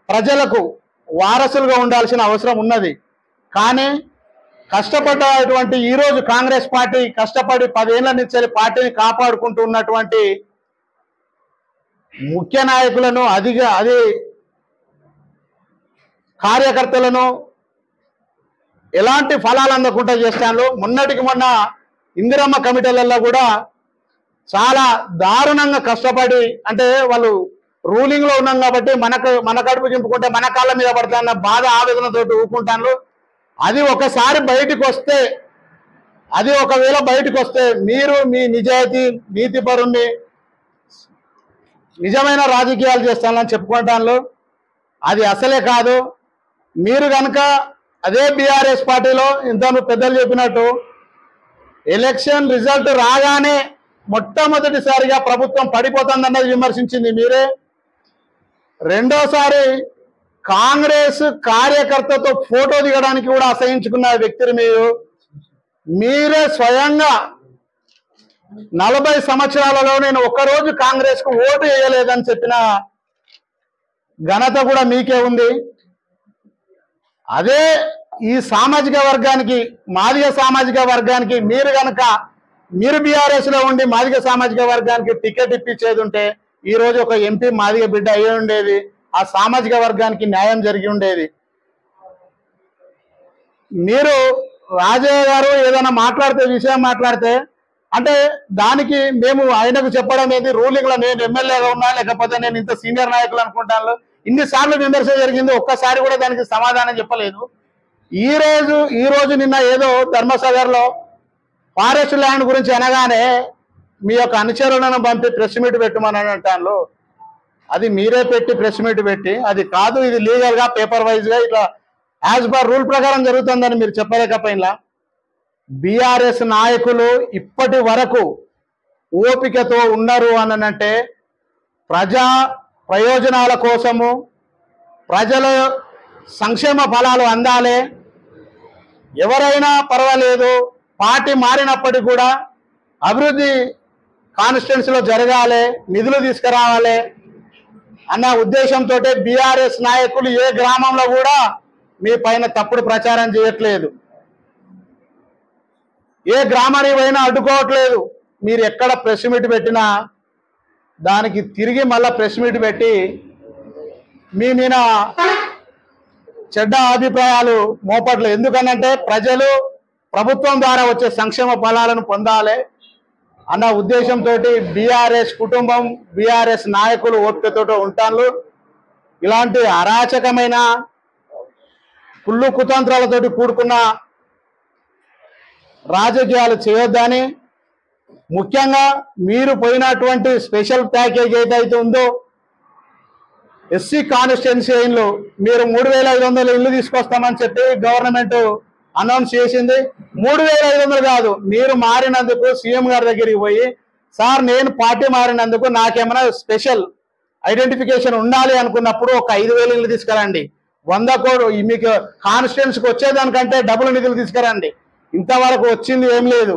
ప్రజలకు వారసులుగా ఉండాల్సిన అవసరం ఉన్నది. కానీ కష్టపడ్డటువంటి ఈరోజు కాంగ్రెస్ పార్టీ కష్టపడి 10 ఏళ్ల నుంచి పార్టీని కాపాడుకుంటూ ఉన్నటువంటి ముఖ్య నాయకులను, అది కార్యకర్తలను ఎలాంటి ఫలాలు అందకుండా చేస్తాను. మొన్నటికి మొన్న ఇందిరమ్మ కమిటీలలో కూడా చాలా దారుణంగా కష్టపడి, అంటే వాళ్ళు రూలింగ్ లో ఉన్నాం కాబట్టి మన కడుపు చింపుకుంటే మన కాళ్ళ మీద పడుతున్న బాధ ఆవేదనతో ఊరుకుంటాను. అది ఒకసారి బయటకు వస్తే, అది ఒకవేళ బయటకు వస్తే మీరు మీ నిజాయితీ నీతిపరుణ్ణి నిజమైన రాజకీయాలు చేస్తానని చెప్పుకుంటాను. అది అసలే కాదు. మీరు కనుక అదే బీఆర్ఎస్ పార్టీలో ఇంత పెద్దలు చెప్పినట్టు ఎలక్షన్ రిజల్ట్ రాగానే మొట్టమొదటిసారిగా ప్రభుత్వం పడిపోతుందన్నది విమర్శించింది మీరే. రెండోసారి కాంగ్రెస్ కార్యకర్తతో ఫోటో దిగడానికి కూడా అసహించుకున్న వ్యక్తులు మీరే స్వయంగా 40 సంవత్సరాలలో నేను ఒక్కరోజు కాంగ్రెస్ కు ఓటు వేయలేదని చెప్పిన ఘనత కూడా మీకే ఉంది. అదే ఈ సామాజిక వర్గానికి, మాదిగ సామాజిక వర్గానికి మీరు బీఆర్ఎస్ లో ఉండి మాదిగ సామాజిక వర్గానికి టికెట్ ఇప్పించేది ఉంటే ఈ రోజు ఒక ఎంపీ మాదిగ బిడ్డ అయ్యి ఉండేది. ఆ సామాజిక వర్గానికి న్యాయం జరిగి ఉండేది. మీరు రాజయ్య గారు ఏదైనా విషయం మాట్లాడితే అంటే దానికి మేము ఆయనకు చెప్పడం ఏంటి, రూలింగ్ లో నేను ఎమ్మెల్యేగా ఉన్నా లేకపోతే నేను ఇంత సీనియర్ నాయకులు అనుకుంటాను. ఇన్నిసార్లు విమర్శ జరిగింది, ఒక్కసారి కూడా దానికి సమాధానం చెప్పలేదు. ఈ రోజు నిన్న ఏదో ధర్మసాగర్ లో ఫారెస్ట్ ల్యాండ్ గురించి అనగానే మీ యొక్క అనుచరులను పంపి ప్రెస్ మీట్ పెట్టమని అంటాను. అది మీరే పెట్టి ప్రెస్ మీట్ పెట్టి, అది కాదు ఇది లీగల్ గా పేపర్ వైజ్ గా ఇట్లా యాజ్ పర్ రూల్ ప్రకారం జరుగుతుందని మీరు చెప్పలేకపోయినా. బీఆర్ఎస్ నాయకులు ఇప్పటి వరకు ఓపికతో ఉన్నారు అనంటే ప్రజా ప్రయోజనాల కోసము, ప్రజల సంక్షేమ ఫలాలు అందాలి, ఎవరైనా పర్వాలేదు పార్టీ మారినప్పటికీ కూడా అభివృద్ధి కాన్స్టిట్యున్సీలో జరగాలి, నిధులు తీసుకురావాలి అన్న ఉద్దేశంతో బీఆర్ఎస్ నాయకులు ఏ గ్రామంలో కూడా మీ పైన తప్పుడు ప్రచారం చేయట్లేదు, ఏ గ్రామానికి పోయినా అడ్డుకోవట్లేదు. మీరు ఎక్కడ ప్రెస్ మీట్ పెట్టినా దానికి తిరిగి మళ్ళా ప్రెస్ మీట్ పెట్టి మీ మీద చెడ్డ అభిప్రాయాలు మోపట్లేదు. ఎందుకనంటే ప్రజలు ప్రభుత్వం ద్వారా వచ్చే సంక్షేమ ఫలాలను పొందాలి అన్న ఉద్దేశంతో బీఆర్ఎస్ కుటుంబం, బీఆర్ఎస్ నాయకులు ఓపికతో ఉంటారు. ఇలాంటి అరాచకమైన కుళ్ళు కుతంత్రాలతోటి కూడుకున్న రాజకీయాలు చేయొద్దని, ముఖ్యంగా మీరు పోయినటువంటి స్పెషల్ ప్యాకేజ్ ఏదైతే ఉందో ఎస్సీ కాన్స్టిట్యున్సీలో మీరు 3500 ఇల్లు తీసుకొస్తామని చెప్పి గవర్నమెంట్ అనౌన్స్ చేసింది. 3500 కాదు, మీరు మారినందుకు సీఎం గారి దగ్గరికి పోయి సార్ నేను పార్టీ మారినందుకు నాకేమైనా స్పెషల్ ఐడెంటిఫికేషన్ ఉండాలి అనుకున్నప్పుడు ఒక 5000 ఇల్లు తీసుకురండి, 100 కోట్లు మీకు కాన్స్టిట్యున్సీకి వచ్చేదానికంటే డబుల్ నిధులు తీసుకురండి. ఇంతవరకు వచ్చింది ఏం లేదు.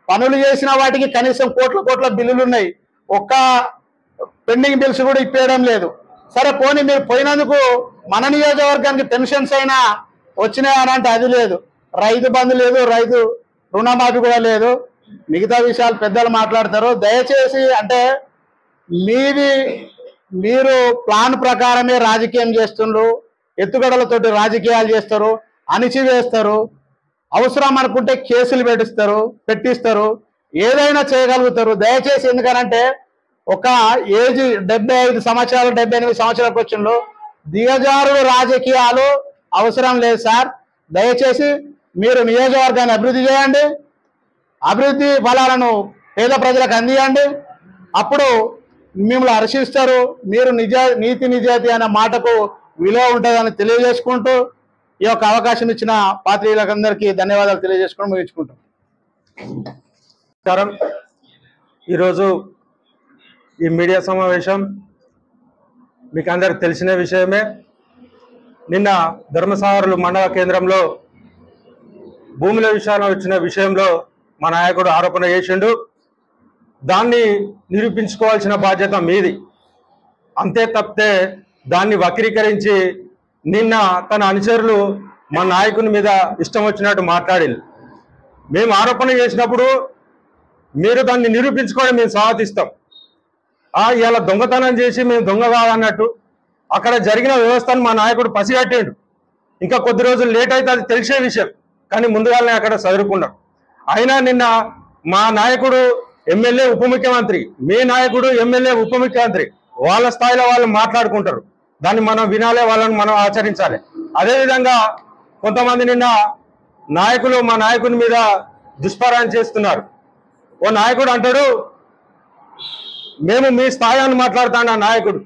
పనులు చేసిన వాటికి కనీసం కోట్ల బిల్లులు ఉన్నాయి, ఒక్క పెండింగ్ బిల్స్ కూడా ఇప్పేయడం లేదు. సరే పోనీ మీరు పోయినందుకు మన నియోజకవర్గానికి పెన్షన్స్ అయినా వచ్చినాయని అంటే అది లేదు, రైతు బంధు లేదు, రైతు రుణమాఫీ కూడా లేదు. మిగతా విషయాలు పెద్దలు మాట్లాడతారు. దయచేసి అంటే మీరు ప్లాన్ ప్రకారమే రాజకీయం చేస్తున్నారు, ఎత్తుగడలతోటి రాజకీయాలు చేస్తారు, అణిచివేస్తారు, అవసరం అనుకుంటే కేసులు పెట్టిస్తారు, ఏదైనా చేయగలుగుతారు. దయచేసి ఎందుకనంటే ఒక ఏజ్ 75 సంవత్సరాలు 78 సంవత్సరాలకు వచ్చిండ్రు, దిగజారుడు రాజకీయాలు అవసరం లేదు సార్. దయచేసి మీరు నియోజకవర్గాన్ని అభివృద్ధి చేయండి, అభివృద్ధి ఫలాలను పేద ప్రజలకు అందియండి, అప్పుడు మిమ్మల్ని హర్షిస్తారు. మీరు నీతి నిజాయితీ అనే మాటకు విలువ ఉంటుందని తెలియజేసుకుంటూ ఈ యొక్క అవకాశం ఇచ్చిన పాత్రికులందరికీ ధన్యవాదాలు తెలియజేసుకుని ముగించుకుంటాం. ఈరోజు ఈ మీడియా సమావేశం మీకు అందరికి తెలిసిన విషయమే. నిన్న ధర్మసాగర్లు మండల కేంద్రంలో భూముల విషయాలు వచ్చిన విషయంలో మా నాయకుడు ఆరోపణ చేసిండు. దాన్ని నిరూపించుకోవాల్సిన బాధ్యత మీది. అంతే తప్పితే దాన్ని వక్రీకరించి నిన్న తన అనుచరులు మా నాయకుని మీద ఇష్టం వచ్చినట్టు మాట్లాడింది. మేము ఆరోపణ చేసినప్పుడు మీరు దాన్ని నిరూపించుకోవడం మేము స్వాగతిస్తాం. ఇలా దొంగతనం చేసి మేము దొంగ కాదన్నట్టు అక్కడ జరిగిన వ్యవస్థను మా నాయకుడు పసిగట్టిండు. ఇంకా కొద్ది రోజులు లేట్ అయితే అది తెలిసే విషయం. కానీ ముందుగానే అక్కడ చదువుకున్నాం. అయినా నిన్న మా నాయకుడు ఎమ్మెల్యే ఉప ముఖ్యమంత్రి, మీ నాయకుడు ఎమ్మెల్యే ఉప ముఖ్యమంత్రి వాళ్ళ స్థాయిలో వాళ్ళు మాట్లాడుకుంటారు. దాన్ని మనం వినాలి, వాళ్ళని మనం ఆచరించాలి. అదేవిధంగా కొంతమంది నిన్న నాయకులు మా నాయకుని మీద దుష్ప్రచారం చేస్తున్నారు. ఓ నాయకుడు అంటాడు, మేము మీ స్థాయి అని మాట్లాడుతాను. ఆ నాయకుడు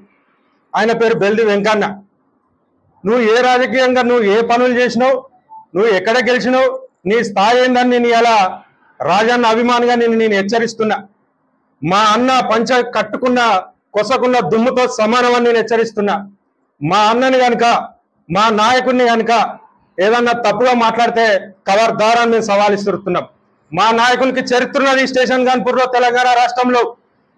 ఆయన పేరు బెల్ది వెంకన్న. నువ్వు ఏ రాజకీయంగా నువ్వు ఏ పనులు చేసినావు, నువ్వు ఎక్కడ గెలిచినావు, నీ స్థాయి ఏందని నేను ఇలా రాజన్న అభిమానిగా నేను హెచ్చరిస్తున్నా. మా అన్న పంచ కట్టుకున్న కొసకున్న దుమ్ముతో సమానమని నేను హెచ్చరిస్తున్నా. మా అన్నని కనుక మా నాయకుడిని కనుక ఏదన్నా తప్పుగా మాట్లాడితే ఖబర్దారాన్ని మేము సవాల్ ఇస్తున్నాం. మా నాయకునికి చరిత్ర ఉన్నది. స్టేషన్ గన్పూర్లో తెలంగాణ రాష్ట్రంలో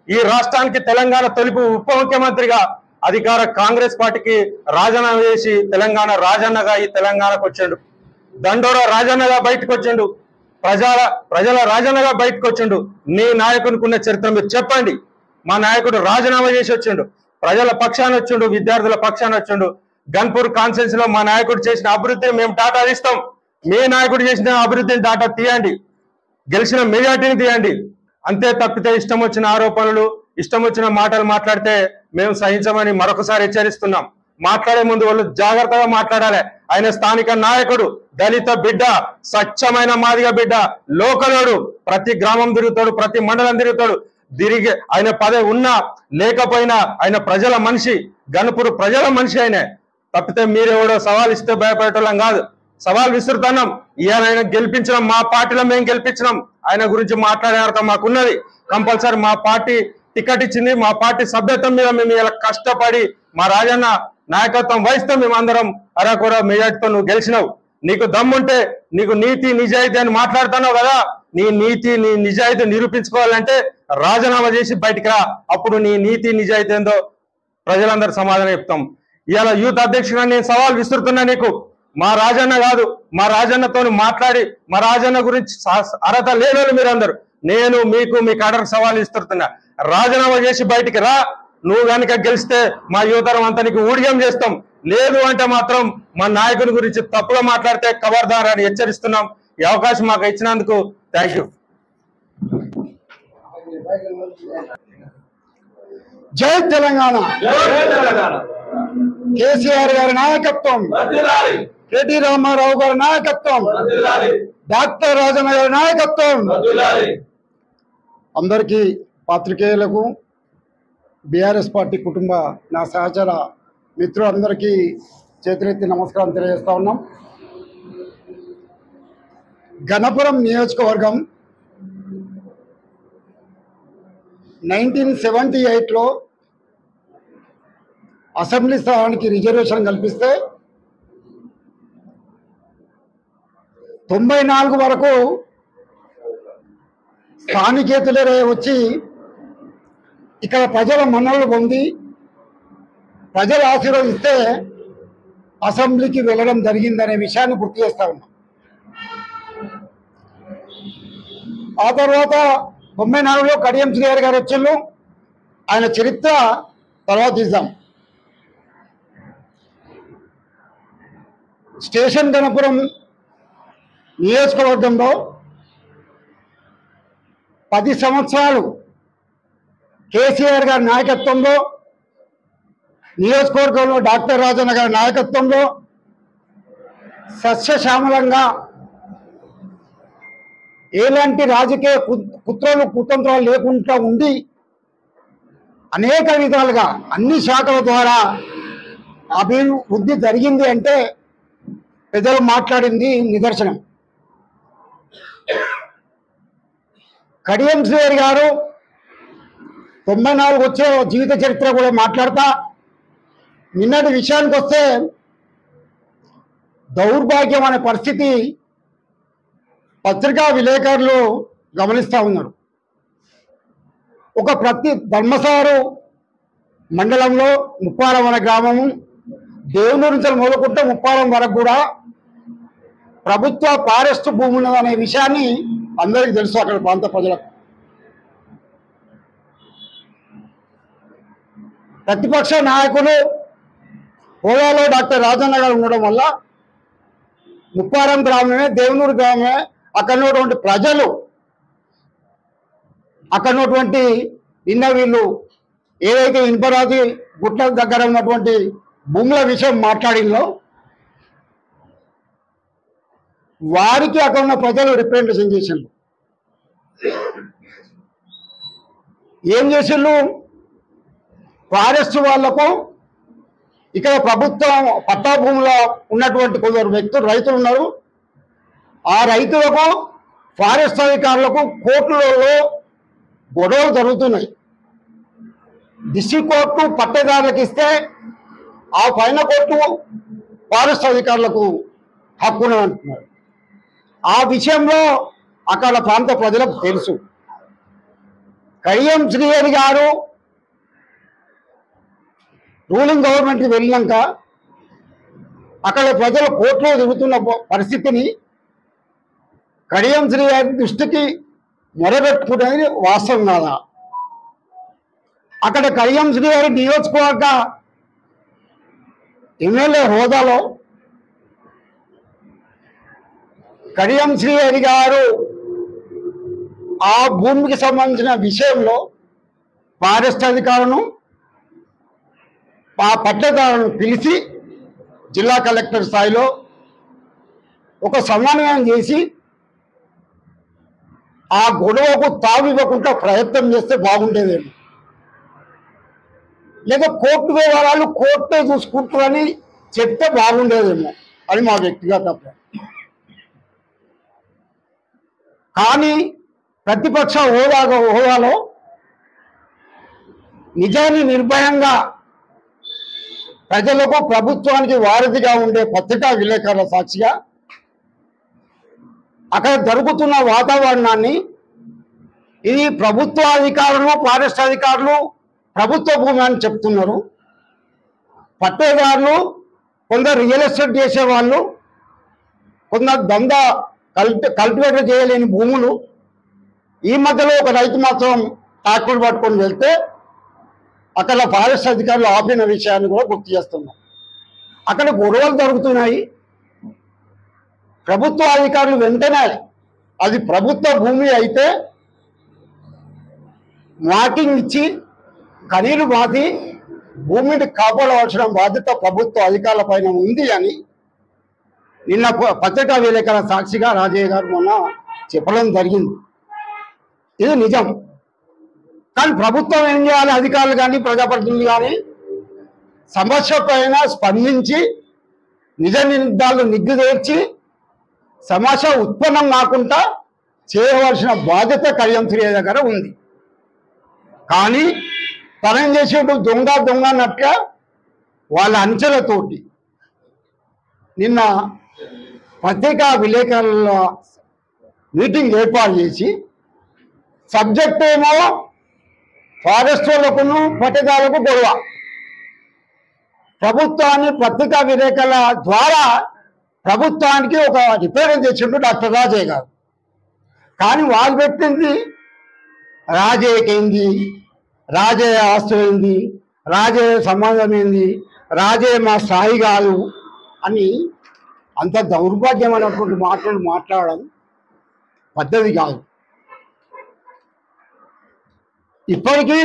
ఈ రాష్ట్రానికి తెలంగాణ తొలి ఉప ముఖ్యమంత్రిగా అధికార కాంగ్రెస్ పార్టీకి రాజీనామా చేసి తెలంగాణ రాజన్నగా ఈ తెలంగాణకు వచ్చాడు. దండోరా రాజన్నగా బయటకు వచ్చిండు. ప్రజల రాజన్నగా బయటకు వచ్చిండు. నీ నాయకునికి ఉన్న చరిత్ర మీరు చెప్పండి. మా నాయకుడు రాజీనామా చేసి వచ్చిండు, ప్రజల పక్షాన వచ్చిండు, విద్యార్థుల పక్షాన వచ్చిండు. గన్పూర్ కాన్ఫరెన్స్ లో మా నాయకుడు చేసిన అభివృద్ధిని మేము డాటా ఇస్తాం. మీ నాయకుడు చేసిన అభివృద్ధిని డాటా తీయండి, గెలిచిన మెజార్టీని తీయండి. అంతే తప్పితే ఇష్టం వచ్చిన ఆరోపణలు, ఇష్టం వచ్చిన మాటలు మాట్లాడితే మేము సహించమని మరొకసారి హెచ్చరిస్తున్నాం. మాట్లాడే ముందు వాళ్ళు జాగ్రత్తగా మాట్లాడాలి. ఆయన స్థానిక నాయకుడు, దళిత బిడ్డ, స్వచ్ఛమైన మాదిగ బిడ్డ, లోకలోడు. ప్రతి గ్రామం తిరుగుతాడు, ప్రతి మండలం తిరుగుతాడు. తిరిగి ఆయన పదవి ఉన్నా లేకపోయినా ఆయన ప్రజల మనిషి, గన్పూర్ ప్రజల మనిషి. ఆయన తప్పితే మీరెవడో సవాల్ ఇస్తే భయపడటం కాదు, సవాల్ విసురుతున్నాం. ఇవాళ ఆయన గెలిపించినాం, మా పార్టీలో మేము గెలిపించినాం. ఆయన గురించి మాట్లాడే అర్థం మాకున్నది. కంపల్సరీ మా పార్టీ టికెట్ ఇచ్చింది, మా పార్టీ సభ్యత్వం మీద మేము ఇలా కష్టపడి మా రాజన్న నాయకత్వం వహిస్తాం. మేమందరం అరకొర మెజార్టీతో నువ్వు గెలిచినావు. నీకు దమ్ముంటే, నీకు నీతి నిజాయితీ అని మాట్లాడుతున్నావు కదా, నీ నీతి నీ నిజాయితీ నిరూపించుకోవాలంటే రాజీనామా చేసి బయటికి రా. అప్పుడు నీ నీతి నిజాయితీ ఏందో ప్రజలందరూ సమాధానం చెప్తాం. ఇవాళ యూత్ అధ్యక్షుడు నేను సవాల్ విసురుతున్నా నీకు. మా రాజన్న కాదు, మా రాజన్నతో మాట్లాడి మా రాజన్న గురించి అర్హత లేని మీరందరూ, నేను మీ కాడర్ సవాల్ ఇస్తున్నా. రాజీనామా చేసి బయటికి రా. నువ్వు కనుక గెలిస్తే మా యువతరం అంతా నీకు ఊడిగం చేస్తాం. లేదు అంటే మాత్రం మా నాయకుని గురించి తప్పుగా మాట్లాడితే ఖబర్దార్ అని హెచ్చరిస్తున్నాం. ఈ అవకాశం మాకు ఇచ్చినందుకు థ్యాంక్ యూ. జై తెలంగాణ. కేసీఆర్ గారి నాయకత్వం, కేటీ రామారావు గారి నాయకత్వం, డాక్టర్ రాజన్న గారి నాయకత్వం. అందరికీ పాత్రికేయులకు, బీఆర్ఎస్ పార్టీ కుటుంబ నా సహచర మిత్రులందరికీ చేతులెత్తి నమస్కారం తెలియజేస్తా ఉన్నాం. గణపురం నియోజకవర్గం 1978లో అసెంబ్లీ స్థానానికి రిజర్వేషన్ కల్పిస్తే 94 వరకు స్థానికేతలే వచ్చి ఇక్కడ ప్రజల మన్ననలు పొంది ప్రజలు ఆశీర్వదిస్తే అసెంబ్లీకి వెళ్ళడం జరిగిందనే విషయాన్ని గుర్తు చేస్తా ఉన్నాం. ఆ తర్వాత 94లో కడియం శ్రీహరి గారు వచ్చిండ్రు. ఆయన చరిత్ర తర్వాత ఇద్దాం. స్టేషన్ గణపురం నియోజకవర్గంలో 10 సంవత్సరాలు కేసీఆర్ గారి నాయకత్వంలో, నియోజకవర్గంలో డాక్టర్ రాజన్న గారి నాయకత్వంలో సస్యశ్యామలంగా ఎలాంటి రాజకీయ కుతంత్రాలు లేకుండా ఉండి అనేక విధాలుగా అన్ని శాఖల ద్వారా అభివృద్ధి జరిగింది అంటే ప్రజలు మాట్లాడింది నిదర్శనం. కడియం శ్రీహరి గారు 94 వచ్చే జీవిత చరిత్ర కూడా మాట్లాడతా. నిన్నటి విషయానికి వస్తే దౌర్భాగ్యం అనే పరిస్థితి పత్రికా విలేకరులు గమనిస్తూ ఉన్నారు. ప్రతి ధర్మసారు మండలంలో ముప్పారం అనే గ్రామము, దేవునూరు నుంచి మొదలుకుంటే ముప్పారం వరకు కూడా ప్రభుత్వ ఫారెస్ట్ భూమి ఉన్నదనే విషయాన్ని అందరికీ తెలుసు అక్కడ ప్రాంత ప్రజలకు. ప్రతిపక్ష నాయకులు హోదాలో డాక్టర్ రాజన్న గారు ఉండడం వల్ల ముప్పారం గ్రామమే, దేవునూరు గ్రామమే, అక్కడ ఉన్నటువంటి ప్రజలు, అక్కడ ఉన్నటువంటి నిన్న వీళ్ళు ఏదైతే ఇనుపరాజు గుట్ల దగ్గర ఉన్నటువంటి భూముల విషయం మాట్లాడిందో వారికి అక్కడ ఉన్న ప్రజలు రిప్రజెంటేషన్ చేసిండ్రు. ఏం చేసిండ్రు? ఫారెస్ట్ వాళ్లకు ఇక్కడ ప్రభుత్వం పట్టా భూములో ఉన్నటువంటి కొందరు వ్యక్తులు రైతులు ఉన్నారు. ఆ రైతులకు ఫారెస్ట్ అధికారులకు కోర్టులలో గొడవలు జరుగుతున్నాయి. డిస్ట్రిక్ట్ కోర్టు పట్టేదారులకు ఇస్తే ఆ పైన కోర్టు ఫారెస్ట్ అధికారులకు హక్కును అంటున్నారు. ఆ విషయంలో అక్కడ ప్రాంత ప్రజలకు తెలుసు. కడియం శ్రీహరి గారు రూలింగ్ గవర్నమెంట్కి వెళ్ళినాక అక్కడ ప్రజలు కోర్టులో తిరుగుతున్న పరిస్థితిని కడియం శ్రీహరి దృష్టికి మొరబెట్టుకునేది వాస్తవం కాదా? అక్కడ కడియం శ్రీహరి నియోజకవర్గ ఎమ్మెల్యే హోదాలో కడియం శ్రీహరి గారు ఆ భూమికి సంబంధించిన విషయంలో ఫారెస్ట్ అధికారులను ఆ పట్టదారులను పిలిచి జిల్లా కలెక్టర్ స్థాయిలో ఒక సమన్వయం చేసి ఆ గొడవకు తావివ్వకుండా ప్రయత్నం చేస్తే బాగుండేదేమో. లేదా కోర్టు వ్యవహారాలు కోర్టే చూసుకుంటారని చెప్తే బాగుండేదేమో అని మా వ్యక్తిగత అభిప్రాయం. కానీ ప్రతిపక్ష హోదాలో నిజాన్ని నిర్భయంగా ప్రజలకు ప్రభుత్వానికి వారధిగా ఉండే పత్రికా విలేకరుల సాక్షిగా అక్కడ జరుగుతున్న వాతావరణాన్ని ఇది ప్రభుత్వ అధికారులు ఫారెస్ట్ అధికారులు ప్రభుత్వ భూమి అని చెప్తున్నారు. పట్టేదారులు కొందరు రియల్ ఎస్టేట్ చేసేవాళ్ళు, కొందరు దందా కల్టివేటర్ చేయలేని భూములు. ఈ మధ్యలో ఒక రైతు మాత్రం ట్రాక్టర్ పట్టుకొని వెళ్తే అక్కడ ఫారెస్ట్ అధికారులు ఆపిన విషయాన్ని కూడా గుర్తు చేస్తున్నాం. అక్కడ గొడవలు జరుగుతున్నాయి. ప్రభుత్వ అధికారులు వెంటనే అది ప్రభుత్వ భూమి అయితే మార్కింగ్ ఇచ్చి ఖనీలు బాధి భూమిని కాపాడవలసిన బాధ్యత ప్రభుత్వ అధికారుల పైన ఉంది అని నిన్న పత్రికా విలేకరుల సాక్షిగా రాజయ్య గారు మొన్న చెప్పడం జరిగింది. ఇది నిజం. కానీ ప్రభుత్వం ఏం చేయాలి? అధికారులు కానీ ప్రజాప్రతినిధులు కానీ సమస్య పైన స్పందించి నిజ నిర్ధారాలు నిగ్గు తీర్చి సమస్య ఉత్పన్నం కాకుండా చేయవలసిన బాధ్యత కడియం శ్రీహరి దగ్గర ఉంది. కానీ తనం చేసేటు దొంగ అన్నట్టుగా వాళ్ళ అంచెలతోటి నిన్న పత్రికా విలేకరుల మీటింగ్ ఏర్పాటు చేసి సబ్జెక్ట్ ఏమో ఫారెస్ట్ వాళ్ళకును పట్టేదారులకు గొడవ, ప్రభుత్వాన్ని పత్రికా విలేకరుల ద్వారా ప్రభుత్వానికి ఒక రిప్రజెంట్ చేసిండు డాక్టర్ రాజయ్య గారు. కానీ వాళ్ళు పెట్టింది రాజయ్యకి ఏంది, రాజయ్య ఆస్తులు ఏంది, రాజయ్య సంబంధం ఏంది, రాజయ్య మా స్థాయి కాదు అని అంత దౌర్భాగ్యమైనటువంటి మాటలు మాట్లాడడం పద్ధతి కాదు. ఇప్పటికీ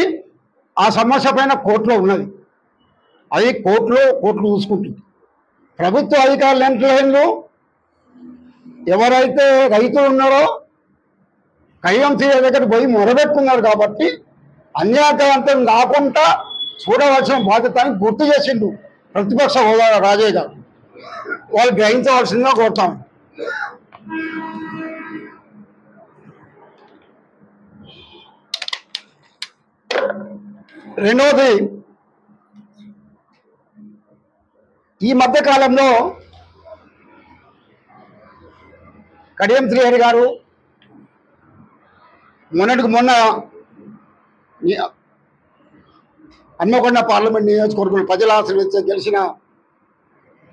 ఆ సమస్య పైన కోర్టులో ఉన్నది. అది కోర్టులు చూసుకుంటుంది. ప్రభుత్వ అధికారులు ఎంట్లో ఎవరైతే రైతులు ఉన్నారో కడియం శ్రీహరి దగ్గర పోయి మొరబెట్టుకున్నారు కాబట్టి అన్యాయవంతం కాకుండా చూడవలసిన బాధ్యతని గుర్తు చేసిండు ప్రతిపక్ష హోదా రాజయ్య గారు. వాళ్ళు గ్రహించవలసిందిగా కోరుతాం. రెండవది, ఈ మధ్య కాలంలో కడియం శ్రీహరి గారు మొన్నటికి మొన్న హన్మకొండ పార్లమెంట్ నియోజకవర్గంలో ప్రజల ఆశీర్వదించి గెలిచిన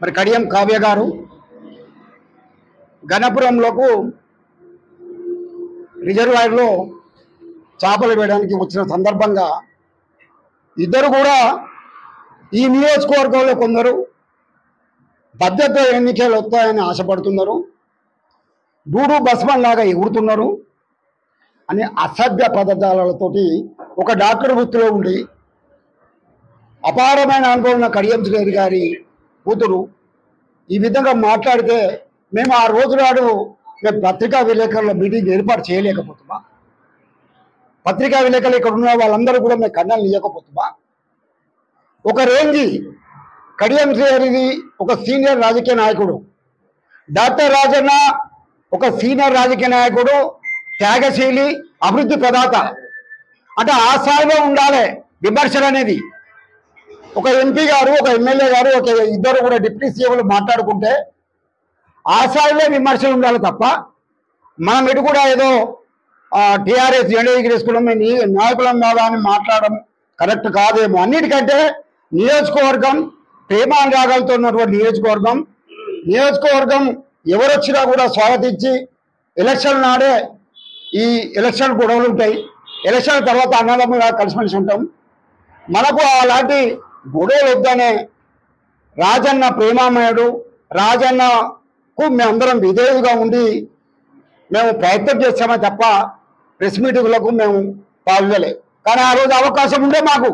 మరి కడియం కావ్య గారు గణపురంలోకి రిజర్వాయర్లో చేపలు వేయడానికి వచ్చిన సందర్భంగా ఇద్దరు కూడా ఈ నియోజకవర్గంలో కొందరు భద్రత ఎన్నికలు వస్తాయని ఆశపడుతున్నారు, డూడు బస్మన్ లాగా ఎగురుతున్నారు అని అసభ్య పదార్థాలతోటి ఒక డాక్టర్ వృత్తిలో ఉండి అపారమైన అనుభవం ఉన్న కడియం శ్రీహరి గారి కూతురు ఈ విధంగా మాట్లాడితే మేము ఆ రోజు నాడు మేము పత్రికా విలేకరుల మీటింగ్ ఏర్పాటు చేయలేకపోతున్నా, పత్రికా విలేకరులు ఇక్కడ ఉన్న వాళ్ళందరూ కూడా మేము కన్నాలు ఇవ్వకపోతున్నా. ఒక రేంజి కడియం శ్రీహరిది ఒక సీనియర్ రాజకీయ నాయకుడు, డాక్టర్ రాజన్న ఒక సీనియర్ రాజకీయ నాయకుడు, త్యాగశీలి, అభివృద్ధి ప్రదాత. అంటే ఆ స్థాయిలో ఉండాలి విమర్శలు అనేది. ఒక ఎంపీ గారు, ఒక ఎమ్మెల్యే గారు, ఒక ఇద్దరు కూడా డిప్యూటీ సీఎంలు మాట్లాడుకుంటే ఆ స్థాయిలో విమర్శలు ఉండాలి తప్ప మనం ఇటు కూడా ఏదో టీఆర్ఎస్ జెండా ఎగిరేసుకున్నాం మేము నాయకులం కాదా అని మాట్లాడడం కరెక్ట్ కాదేమో. అన్నిటికంటే నియోజకవర్గం ప్రేమానురాగాలతో ఉన్నటువంటి నియోజకవర్గం ఎవరొచ్చినా కూడా స్వాగతించి ఎలక్షన్ నాడే ఈ ఎలక్షన్ గొడవలు ఉంటాయి, ఎలక్షన్ తర్వాత అన్నదమ్ముగా కలిసిమెలిసి ఉంటాం. మనకు అలాంటి గొడవలు వద్దనే రాజన్న ప్రేమామయుడు, రాజన్నకు మేమందరం విధేయులుగా ఉండి మేము ప్రయత్నం చేస్తామే తప్ప ప్రెస్ మీటింగ్లకు మేము పాల్గొలే. కానీ ఆ రోజు అవకాశం ఉండే మాకు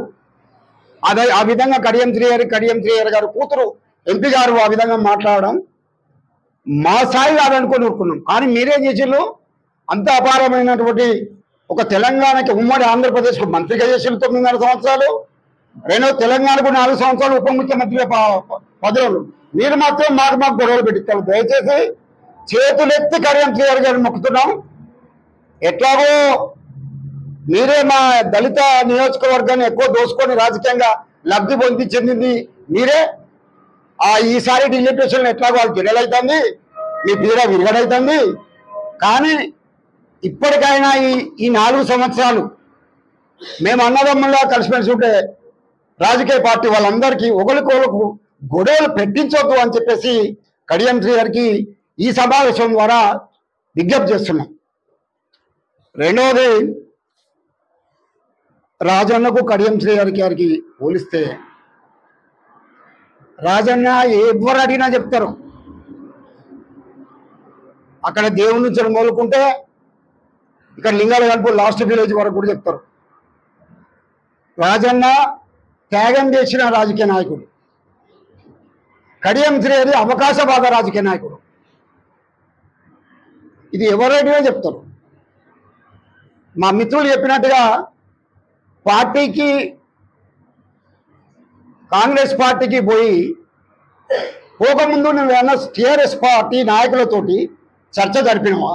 అదే ఆ విధంగా కడియం శ్రీహరి గారు కూతురు ఎంపీ గారు ఆ విధంగా మాట్లాడడం మా స్థాయి కాదనుకొని ఊరుకున్నాం. కానీ మీరేం చేసిళ్ళు, అంత అపారమైనటువంటి ఒక తెలంగాణకి ఉమ్మడి ఆంధ్రప్రదేశ్కు మంత్రిగా చేసిన 9.5 సంవత్సరాలు, రెండో తెలంగాణకు 4 సంవత్సరాలు ఉప ముఖ్యమంత్రిగా పదవులు. మీరు మాత్రం మాకు గొడవలు పెట్టిస్తారు. దయచేసి చేతులెత్తి కడియం శ్రీహరి గారిని మొక్కుతున్నాం. ఎట్లాగో మీరే మా దళిత నియోజకవర్గాన్ని ఎక్కువ దోసుకొని రాజకీయంగా లబ్ధి పొంది చెందింది మీరే. ఈసారి డిలిమిటేషన్ ఎట్లాగో వాళ్ళు గిడలవుతుంది, మీ పీడ విరగడవుతుంది. కానీ ఇప్పటికైనా ఈ 4 సంవత్సరాలు మేము అన్నదమ్ముల్లా కలిసిమెలిసి ఉంటే రాజకీయ పార్టీ వాళ్ళందరికీ ఒకరికొకరు గొడవలు పెట్టించొద్దు అని చెప్పేసి కడియం శ్రీహరికి ఈ సమావేశం ద్వారా విజ్ఞప్తి చేస్తున్నాం. రెండవది, రాజన్నకు కడియం శ్రీహరి గారికి పోలిస్తే రాజన్న ఎవరు అడిగినా చెప్తారు. అక్కడ దేవుని నుంచి మొదలుకుంటే ఇక్కడ లింగాల కలుపు లాస్ట్ విలేజ్ వరకు కూడా చెప్తారు. రాజన్న త్యాగం చేసిన రాజకీయ నాయకుడు, కడియం శ్రీహరి అవకాశవాద రాజకీయ నాయకుడు. ఇది ఎవరైనా చెప్తారు. మా మిత్రులు చెప్పినట్టుగా పార్టీకి కాంగ్రెస్ పార్టీకి పోకముందు నువ్వేమన్నా టీఆర్ఎస్ పార్టీ నాయకులతోటి చర్చ జరిపినవా?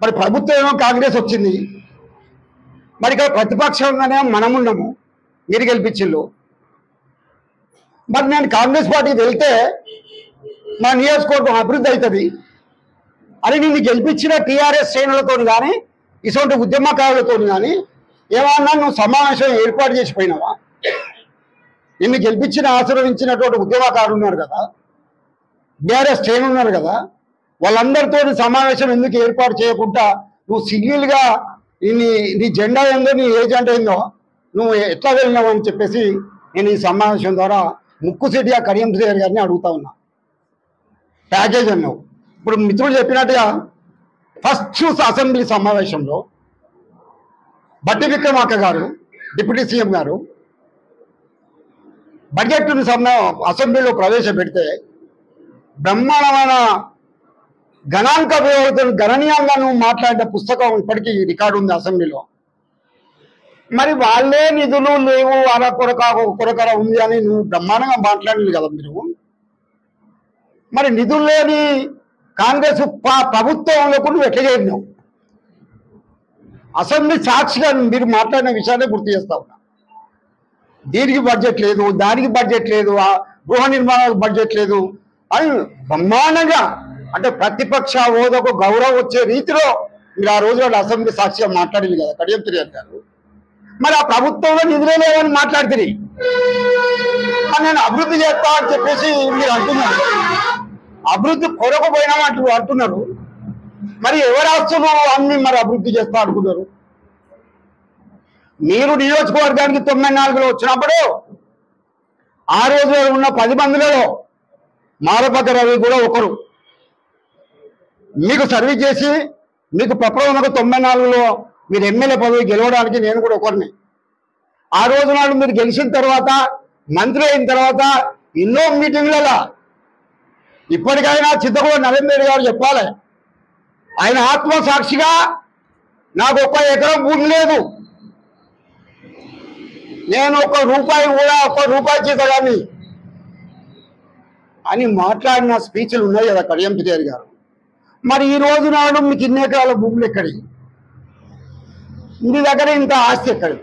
మరి ప్రభుత్వం ఏమో కాంగ్రెస్ వచ్చింది, మరి ఇక్కడ ప్రతిపక్షంగానే మనమున్నాము, మీరు గెలిపించిళ్ళు. మరి నేను కాంగ్రెస్ పార్టీకి వెళ్తే మా నియోజకవర్గం అభివృద్ధి అవుతుంది అని నిన్ను గెలిపించిన టీఆర్ఎస్ శ్రేణులతో కానీ ఇటువంటి ఉద్యమకారులతో కానీ ఏమన్నా నువ్వు సమావేశం ఏర్పాటు చేసిపోయినావా? నిన్ను గెలిపించిన ఆశీర్వదించినటువంటి ఉద్యమకారులు ఉన్నారు కదా, బీఆర్ఎస్ శ్రేణులు ఉన్నారు కదా, వాళ్ళందరితో సమావేశం ఎందుకు ఏర్పాటు చేయకుండా నువ్వు సింగిల్గా నీ జెండా ఏందో, నీ ఏజెండా ఏందో నువ్వు ఎట్లా వెళ్ళినావు అని చెప్పేసి నేను ఈ సమావేశం ద్వారా ముక్కుసూటిగా కడియం శ్రీహరి గారిని అడుగుతా ఉన్నా. ప్యాకేజ్ అన్నావు. ఇప్పుడు మిత్రులు చెప్పినట్టుగా ఫస్ట్ అసెంబ్లీ సమావేశంలో బట్టి విక్రమార్క గారు డిప్యూటీ సీఎం గారు బడ్జెట్ను అసెంబ్లీలో ప్రవేశపెడితే బ్రహ్మాండమైన గణాంక వ్యవస్థను గణనీయంగా నువ్వు మాట్లాడిన పుస్తకం ఇప్పటికీ రికార్డు ఉంది అసెంబ్లీలో. మరి వాళ్ళే నిధులు లేవు అలా కొరకర ఉంది అని నువ్వు బ్రహ్మాండంగా మాట్లాడింది కదా మీరు. మరి నిధులు లేని కాంగ్రెస్ ప్రభుత్వంలో నువ్వు ఎట్లా చేసినావు? అసెంబ్లీ సాక్షిగా మీరు మాట్లాడిన విషయాన్ని గుర్తు చేస్తా ఉన్నా. దీనికి బడ్జెట్ లేదు, దానికి బడ్జెట్ లేదు, గృహ నిర్మాణాలకు బడ్జెట్ లేదు అని బ్రహ్మాండంగా, అంటే ప్రతిపక్ష హోదాకు గౌరవం వచ్చే రీతిలో మీరు ఆ రోజు అసెంబ్లీ సాక్షిగా మాట్లాడింది కదా కడియం శ్రీహరి గారు. మరి ఆ ప్రభుత్వంలో నిధులే లేవని మాట్లాడుతుంది. నేను అభివృద్ధి చేస్తా అని చెప్పేసి మీరు అంటున్నారు. అభివృద్ధి కొరకు పోయినామంటూ అంటున్నారు. మరి ఎవరు ఆస్తులు అన్ని మరి అభివృద్ధి చేస్తా అనుకున్నారు? మీరు నియోజకవర్గానికి 94లో వచ్చినప్పుడు ఆ రోజు ఉన్న 10 మందిలో మారపక్క రవి కూడా ఒకరు. మీకు సర్వీస్ చేసి మీకు ప్రప్రథమకు 94లో మీరు ఎమ్మెల్యే పదవి గెలవడానికి నేను కూడా ఒకరిని. ఆ రోజు నాడు మీరు గెలిచిన తర్వాత మంత్రి అయిన తర్వాత ఎన్నో మీటింగ్లలో ఇప్పటికైనా చిత్తగూడ నరేంద్ర గారు చెప్పాలి, ఆయన ఆత్మసాక్షిగా నాకు 1 ఎకరం భూమి లేదు, నేను 1 రూపాయి కూడా 1 రూపాయి చేతగాని అని మాట్లాడిన స్పీచ్లు ఉన్నాయి కదా కడియం శ్రీహరి గారు. మరి ఈ రోజు నాడు మీకు ఇన్ని ఎకరాల భూములు ఎక్కడి, మీ దగ్గర ఇంత ఆస్తి ఎక్కడి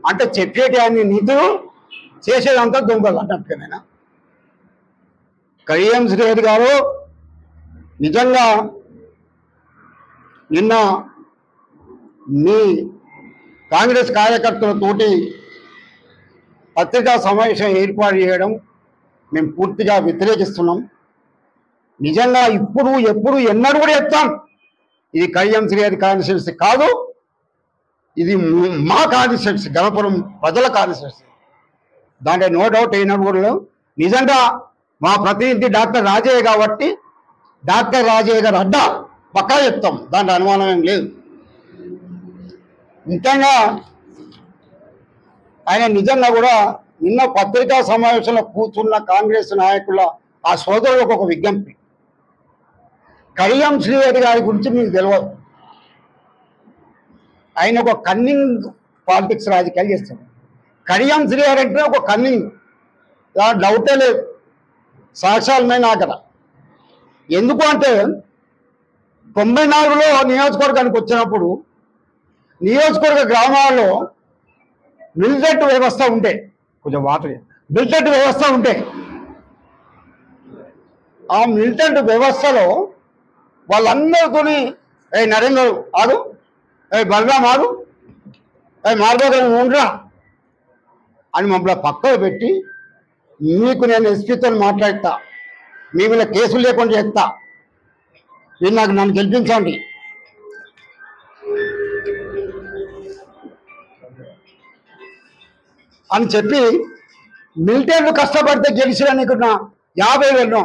అంటే చెప్పేటి అన్ని నిధులు చేసేదంతా దొంగలు అన్నట్టుగానైనా. కడియం శ్రీహరి గారు నిజంగా నిన్న మీ కాంగ్రెస్ కార్యకర్తలతోటి పత్రికా సమావేశం ఏర్పాటు చేయడం మేము పూర్తిగా వ్యతిరేకిస్తున్నాం. నిజంగా ఇప్పుడు ఎప్పుడు ఎన్నడూ కూడా చెప్తాం, ఇది కడియం శ్రీహరి కాన్స్టిట్యున్సీ కాదు, ఇది మా కాన్స్టిట్యున్సీ, గణపురం ప్రజల కాన్స్టిట్యున్సీ. దాంట్లో నో డౌట్ అయినప్పుడు కూడా నిజంగా మా ప్రతినిధి డాక్టర్ రాజయ్య కాబట్టి డాక్టర్ రాజయ్య గారు అడ్డా పక్కా చెప్తాం, దాంట్లో అనుమానం ఏం లేదు. ముఖ్యంగా ఆయన నిజంగా కూడా నిన్న పత్రికా సమావేశంలో కూర్చున్న కాంగ్రెస్ నాయకుల ఆ సోదరులకు ఒక విజ్ఞప్తి, కడియం శ్రీహరి గారి గురించి మీకు తెలియదు, ఆయన ఒక కన్నింగ్ పాలిటిక్స్ రాజకీయాలు చేస్తాడు. కడియం శ్రీహరి అంటే ఒక కన్నింగ్, డౌటే లేదు, సాక్ష్యాలమైన అక్కడ. ఎందుకు అంటే 94లో నియోజకవర్గానికి వచ్చినప్పుడు నియోజకవర్గ గ్రామాల్లో మిలిటెంట్ వ్యవస్థ ఉంటే, కొంచెం వాటర్ మిలిటెంట్ వ్యవస్థ ఉంటే ఆ మిలిటెంట్ వ్యవస్థలో వాళ్ళందరితోని నరేంద్ర ఆడు, బలరాం ఆడు, మార్గం ఉండరా అని మమ్మల్ని పక్కకు పెట్టి, మీకు నేను ఎస్పీతో మాట్లాడతా, మీ మీద కేసులు లేకుండా చేస్తా, మీరు నన్ను గెలిపించండి అని చెప్పి మిలిటెంట్లు కష్టపడితే గెలిచిన నీకు 50,000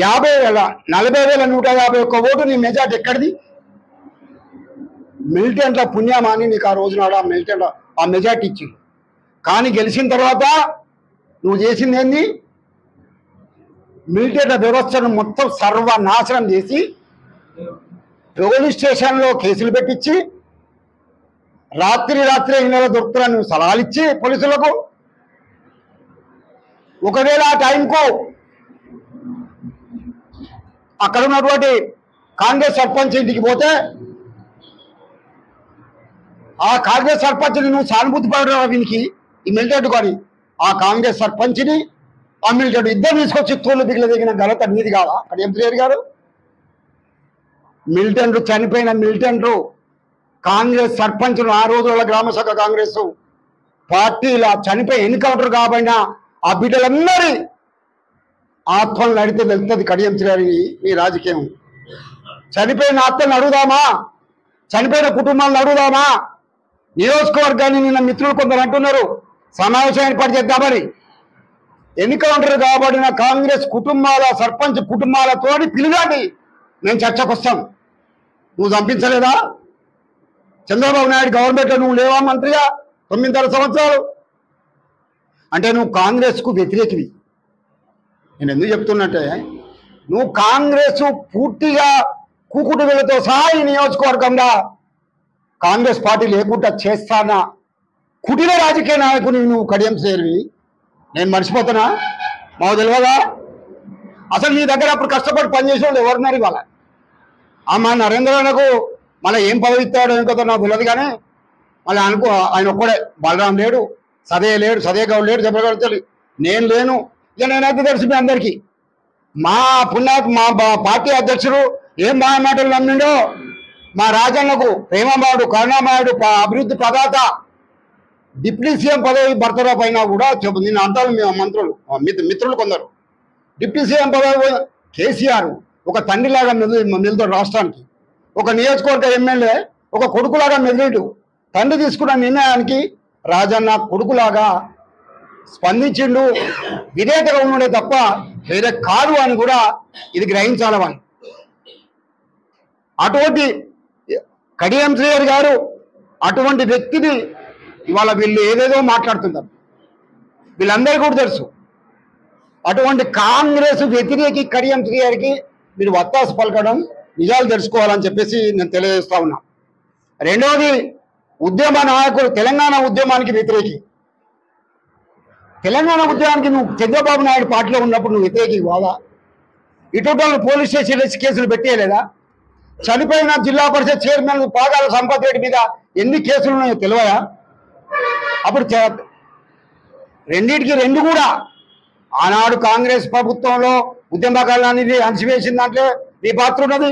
40,151 ఓటు నీ మెజార్టీ ఎక్కడిది? మిలిటెంట్ల పుణ్యమాని నీకు ఆ రోజునాడు ఆ మెజార్టీ ఇచ్చి. కానీ గెలిచిన తర్వాత నువ్వు చేసింది ఏంది? మిలిటెంట్ల వ్యవస్థను మొత్తం సర్వనాశనం చేసి పోలీస్ స్టేషన్లో కేసులు పెట్టించి రాత్రి ఇళ్ళలో దొరుకుతున్నా నువ్వు సలహాలు ఇచ్చి పోలీసులకు. ఒకవేళ ఆ టైంకు అక్కడ ఉన్నటువంటి కాంగ్రెస్ సర్పంచ్ ఇంటికి పోతే ఆ కాంగ్రెస్ సర్పంచ్ని నువ్వు సానుభూతి పడరా వీనికి, ఈ మిలిటెంట్ కానీ ఆ కాంగ్రెస్ సర్పంచ్ని ఆ మిలిటెంట్ ఇద్దరు తీసుకొచ్చి తోలు బిగిల దిగిన ఘనత నీది కాదా కడియం శ్రీహరి గారు? మిలిటెంట్లు చనిపోయిన మిలిటెంట్లు కాంగ్రెస్ సర్పంచ్ను ఆ రోజుల గ్రామశాఖ కాంగ్రెస్ పార్టీలా చనిపోయి ఎన్కౌంటర్ కాబడినా ఆ బిడ్డలందరి ఆత్మలు నడితే వెళ్తుంది కడియం శ్రీహరి మీ రాజకీయం. చనిపోయిన ఆత్మలను అడుగుదామా? చనిపోయిన కుటుంబాలను అడుగుదామా? నియోజకవర్గాన్ని నిన్న మిత్రులు కొందరు అంటున్నారు సమావేశం ఏర్పాటు చేద్దామని. ఎన్కౌంటర్ కాబడిన కాంగ్రెస్ కుటుంబాల సర్పంచ్ కుటుంబాలతో పిలుగాండి, మేము చర్చకు వస్తాం. నువ్వు చంపించలేదా? చంద్రబాబు నాయుడు గవర్నమెంట్లో నువ్వు లేవా మంత్రిగా 9.5 సంవత్సరాలు? అంటే నువ్వు కాంగ్రెస్కు వ్యతిరేకివి. నేను ఎందుకు చెప్తున్నట్టే, నువ్వు కాంగ్రెస్ పూర్తిగా కూకుటువులతో సహా ఈ నియోజకవర్గంగా కాంగ్రెస్ పార్టీ లేకుండా చేస్తానా కుటిల రాజకీయ నాయకుని నువ్వు కడియం శ్రీహరి. నేను మర్చిపోతున్నా? మాకు తెలియదా? అసలు నీ దగ్గర అప్పుడు కష్టపడి పనిచేసే వాళ్ళు ఎవరున్నారు ఇవాళ? మా నరేంద్రకు మళ్ళీ ఏం పదవి ఇస్తాడో ఇంకొక నాకు తెలియదు, కానీ మళ్ళీ ఆయన ఒక్కడే, బలరాం లేడు, సదే గౌడ్ లేడు, చెప్పగలుగుతాడు, నేను లేను. ఇక నేనైతే తెలుసు మీ అందరికీ. మా పార్టీ అధ్యక్షుడు ఏం బాగా మాటలు నమ్మిండో, మా రాజన్నకు ప్రేమమాడు కరుణామాయుడు అభివృద్ధి ప్రదాత డిప్యూటీ సీఎం పదవి భర్తరాపు అయినా కూడా నేను అంటాను మేము మంత్రులు మిత్రులు కొందరు డిప్యూటీ సీఎం పదవి కేసీఆర్ ఒక తండ్రిలాగా మెదులుతాడు రాష్ట్రానికి. ఒక నియోజకవర్గ ఎమ్మెల్యే ఒక కొడుకులాగా మెదిలేడు. తండ్రి తీసుకున్న నిర్ణయానికి రాజన్న కొడుకులాగా స్పందించిండు, విధేయతగా ఉండే తప్ప వేరే కాదు అని కూడా ఇది గ్రహించాలి వాళ్ళు. అటువంటి కడియం శ్రీహరి గారు అటువంటి వ్యక్తిని ఇవాళ వీళ్ళు ఏదేదో మాట్లాడుతున్నారు. వీళ్ళందరికీ కూడా తెలుసు. అటువంటి కాంగ్రెస్ వ్యతిరేకి కడియం శ్రీహరికి మీరు వత్తాసు పలకడం నిజాలు తెలుసుకోవాలని చెప్పేసి నేను తెలియజేస్తా ఉన్నా. రెండవది, ఉద్యమ నాయకుడు తెలంగాణ ఉద్యమానికి వ్యతిరేకి. తెలంగాణ ఉద్యమానికి నువ్వు చంద్రబాబు నాయుడు పార్టీలో ఉన్నప్పుడు నువ్వు వ్యతిరేకి కాదా? ఇటువంటి పోలీస్ స్టేషన్ కేసులు పెట్టేయలేదా? చనిపోయిన జిల్లా పరిషత్ చైర్మన్ పాగాల సంపత్ రెడ్డి మీద ఎన్ని కేసులు ఉన్నాయో తెలియదా? అప్పుడు రెండింటికి రెండు కూడా ఆనాడు కాంగ్రెస్ ప్రభుత్వంలో ఉద్యమకాలాన్ని అణిచివేసిన దాంట్లో నీ పాత్ర ఉన్నది.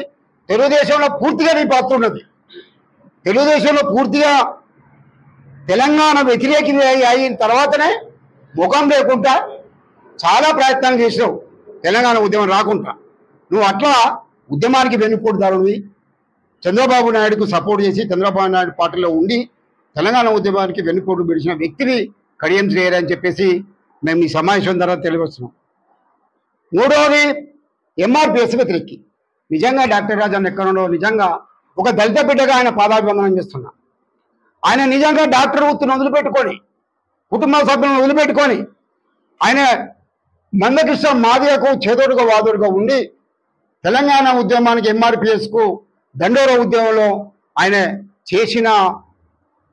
తెలుగుదేశంలో పూర్తిగా నీ పాత్ర ఉన్నది. తెలుగుదేశంలో పూర్తిగా తెలంగాణ వ్యతిరేకి అయిన తర్వాతనే ముఖం లేకుండా చాలా ప్రయత్నాలు చేసినావు తెలంగాణ ఉద్యమం రాకుండా. నువ్వు అట్లా ఉద్యమానికి వెన్నుపోటుదారుడివి. చంద్రబాబు నాయుడుకు సపోర్ట్ చేసి చంద్రబాబు నాయుడు పార్టీలో ఉండి తెలంగాణ ఉద్యమానికి వెన్నుపోటు పెడిచిన వ్యక్తిని కడియం శ్రీహరి అని చెప్పేసి మేము ఈ సమావేశం ద్వారా తెలియవస్తున్నాం. మూడవది, ఎంఆర్పిఎస్ వ్యతిరేకి. నిజంగా డాక్టర్ రాజన్ ఎక్కడో నిజంగా ఒక దళిత బిడ్డగా ఆయన పాదాభివందనం చేస్తున్నా. ఆయన నిజంగా డాక్టర్ వృత్తిని వదిలిపెట్టుకొని, కుటుంబ సభ్యులను వదిలిపెట్టుకొని ఆయన మందకృష్ణ మాదిగకు చేదోడుగా వాదోడుగా ఉండి తెలంగాణ ఉద్యమానికి ఎంఆర్పిఎస్కు దండోర ఉద్యమంలో ఆయన చేసిన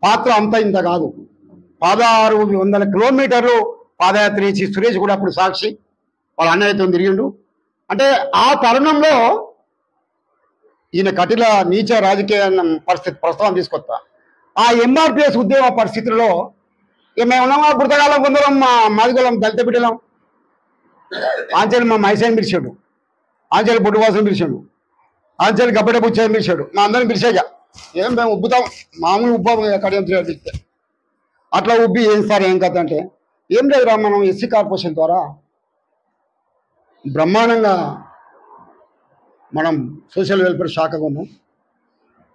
పాత్ర అంత ఇంత కాదు. 1600 కిలోమీటర్లు పాదయాత్ర చేసి సురేష్ కూడా అప్పుడు సాక్షి, వాళ్ళ అన్నయ్యతో తిరిగిండు. అంటే ఆ తరుణంలో ఈయన కఠిన నీచ రాజకీయ పరిస్థితి ప్రస్తుతం తీసుకొస్తా. ఆ ఎంఆర్పిఎస్ ఉద్యమ పరిస్థితుల్లో ఇక మేము ఉన్నామా, పుస్తకాలం కొందరం మా మాదిగలం దళిత బిడ్డలం. ఆంచల్ మా మైసాన్ని పిలిచాడు, ఆంచల్ బొడ్డువాసం పిలిచాడు, ఆంచల్ గబ్బడ బుచ్చాయని పిలిచాడు. మా అందరిని పిలిచాక ఏం మేము ఉబ్బుతాం, మామూలు ఉబ్బాము కడియం పిలిస్తే. అట్లా ఉబ్బి ఏం సార్ ఏం కథ అంటే, ఏం లేదురా, మనం ఎస్సీ కార్పొరేషన్ ద్వారా బ్రహ్మాండంగా మనం సోషల్ వెల్ఫేర్ శాఖగా ఉన్నాం.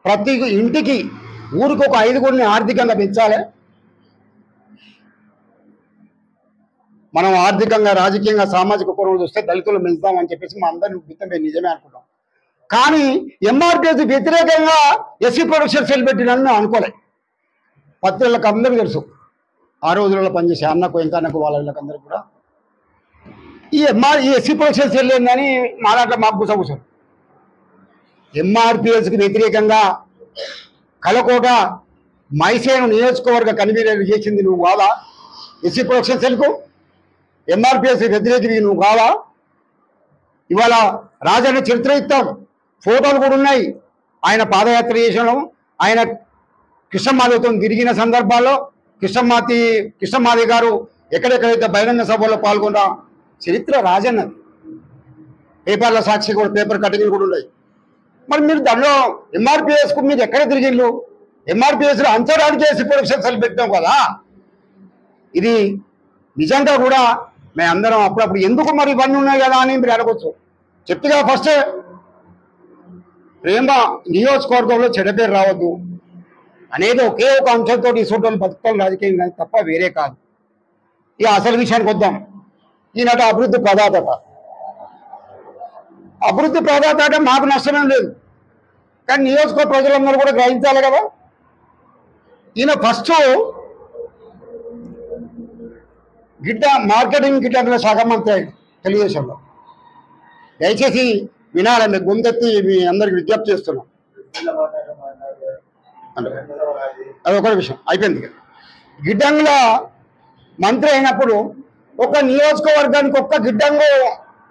ప్రతి ఇంటికి ఊరికి ఒక 5 ఆర్థికంగా పెంచాలి. మనం ఆర్థికంగా, రాజకీయంగా, సామాజిక కొరవలు చూస్తే దళితులు పెంచుతామని చెప్పేసి మా అందరిని మిత్రమే నిజమే అనుకుంటాం. కానీ ఎంఆర్పిఎస్ వ్యతిరేకంగా ఎస్సీ ప్రొడక్షన్ సెల్ పెట్టినని అనుకోలే. పత్రికలకు అందరికీ తెలుసు, ఆ రోజులలో పనిచేసే అన్నకు వెంకన్నకు వాళ్ళందరికీ కూడా ఈ ఎస్సీ ప్రొడక్షన్ సెల్ ఏందని మా దాంట్లో మాకు గుసగుసారు. ఎంఆర్పిఎస్కి వ్యతిరేకంగా కలకోట మైసేను నియోజకవర్గ కన్వీనర్ చేసింది నువ్వు కాదా? ఎస్సీ ప్రొడక్షన్ సెల్కు ఎంఆర్పిఎస్ వ్యతిరేకి నువ్వు కాదా? ఇవాళ రాజన్న చరిత్ర ఇస్తాం, ఫోటోలు కూడా ఉన్నాయి. ఆయన పాదయాత్ర చేసడం, ఆయన కృష్ణమాదితో తిరిగిన సందర్భాల్లో కృష్ణమాది గారు ఎక్కడెక్కడైతే బహిరంగ సభలో పాల్గొన్న చరిత్ర రాజన్నది. పేపర్ల సాక్షి కూడా, పేపర్ కటింగ్లు కూడా ఉన్నాయి. మరి మీరు దానిలో ఎంఆర్పిఎస్కు మీరు ఎక్కడ తిరిగిళ్ళు? ఎంఆర్పిఎస్లో అంచడానికి ఎస్సీ ప్రొడక్షన్ సెల్ పెట్టాం కదా. ఇది నిజంగా కూడా మేము అందరం అప్పుడప్పుడు ఎందుకు మరి ఇవన్నీ ఉన్నాయి కదా అని మీరు అడగచ్చు. చెప్తుగా ఫస్ట్ ప్రేమ నియోజకవర్గంలో చెడ్డ పేరు రావద్దు అనేది ఒకే ఒక అంశంతో ఈ సోటోలు బతుకుతాం రాజకీయం కానీ తప్ప వేరే కాదు. ఇక అసలు విషయానికి వద్దాం. ఈనాటి అభివృద్ధి ప్రదాత. అభివృద్ధి ప్రదాత అంటే మాకు నష్టమేం లేదు, కానీ నియోజకవర్గ ప్రజలందరూ కూడా గ్రహించాలి కదా. ఈయన ఫస్ట్ మార్కెటింగ్ గిడ్డంగుల శాఖ మంత్రి అయ్యాడు తెలుగుదేశంలో. దయచేసి వినాలి, మీకు గొంతెత్తి మీ అందరికి విజ్ఞప్తి చేస్తున్నాం. అది ఒక విషయం అయిపోయింది. గిడ్డంగుల మంత్రి అయినప్పుడు ఒక నియోజకవర్గానికి ఒక్క గిడ్డంగు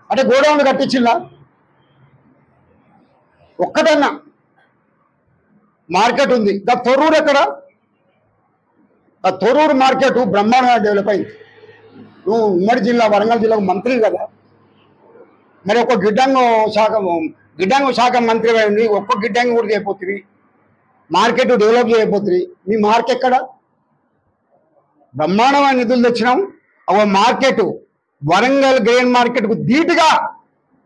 అంటే గోడౌన్ కట్టించిందా? ఒక్కటన్నా మార్కెట్ ఉంది. తొర్రూరు ఎక్కడ? ఆ తొర్రూరు మార్కెట్ బ్రహ్మాండంగా డెవలప్ అయింది. నువ్వు ఉమ్మడి జిల్లా వరంగల్ జిల్లాకు మంత్రి కదా, మరి ఒక గిడ్డంగు శాఖ మంత్రి అయింది, ఒక్క గిడ్డంగి కూడా చేయబోతుంది, మార్కెట్ డెవలప్ చేయబోతుంది. మీ మార్కెట్ ఎక్కడ? బ్రహ్మాండమైన నిధులు తెచ్చినాం. ఒక మార్కెట్ వరంగల్ గ్రెయిన్ మార్కెట్కు ధీటుగా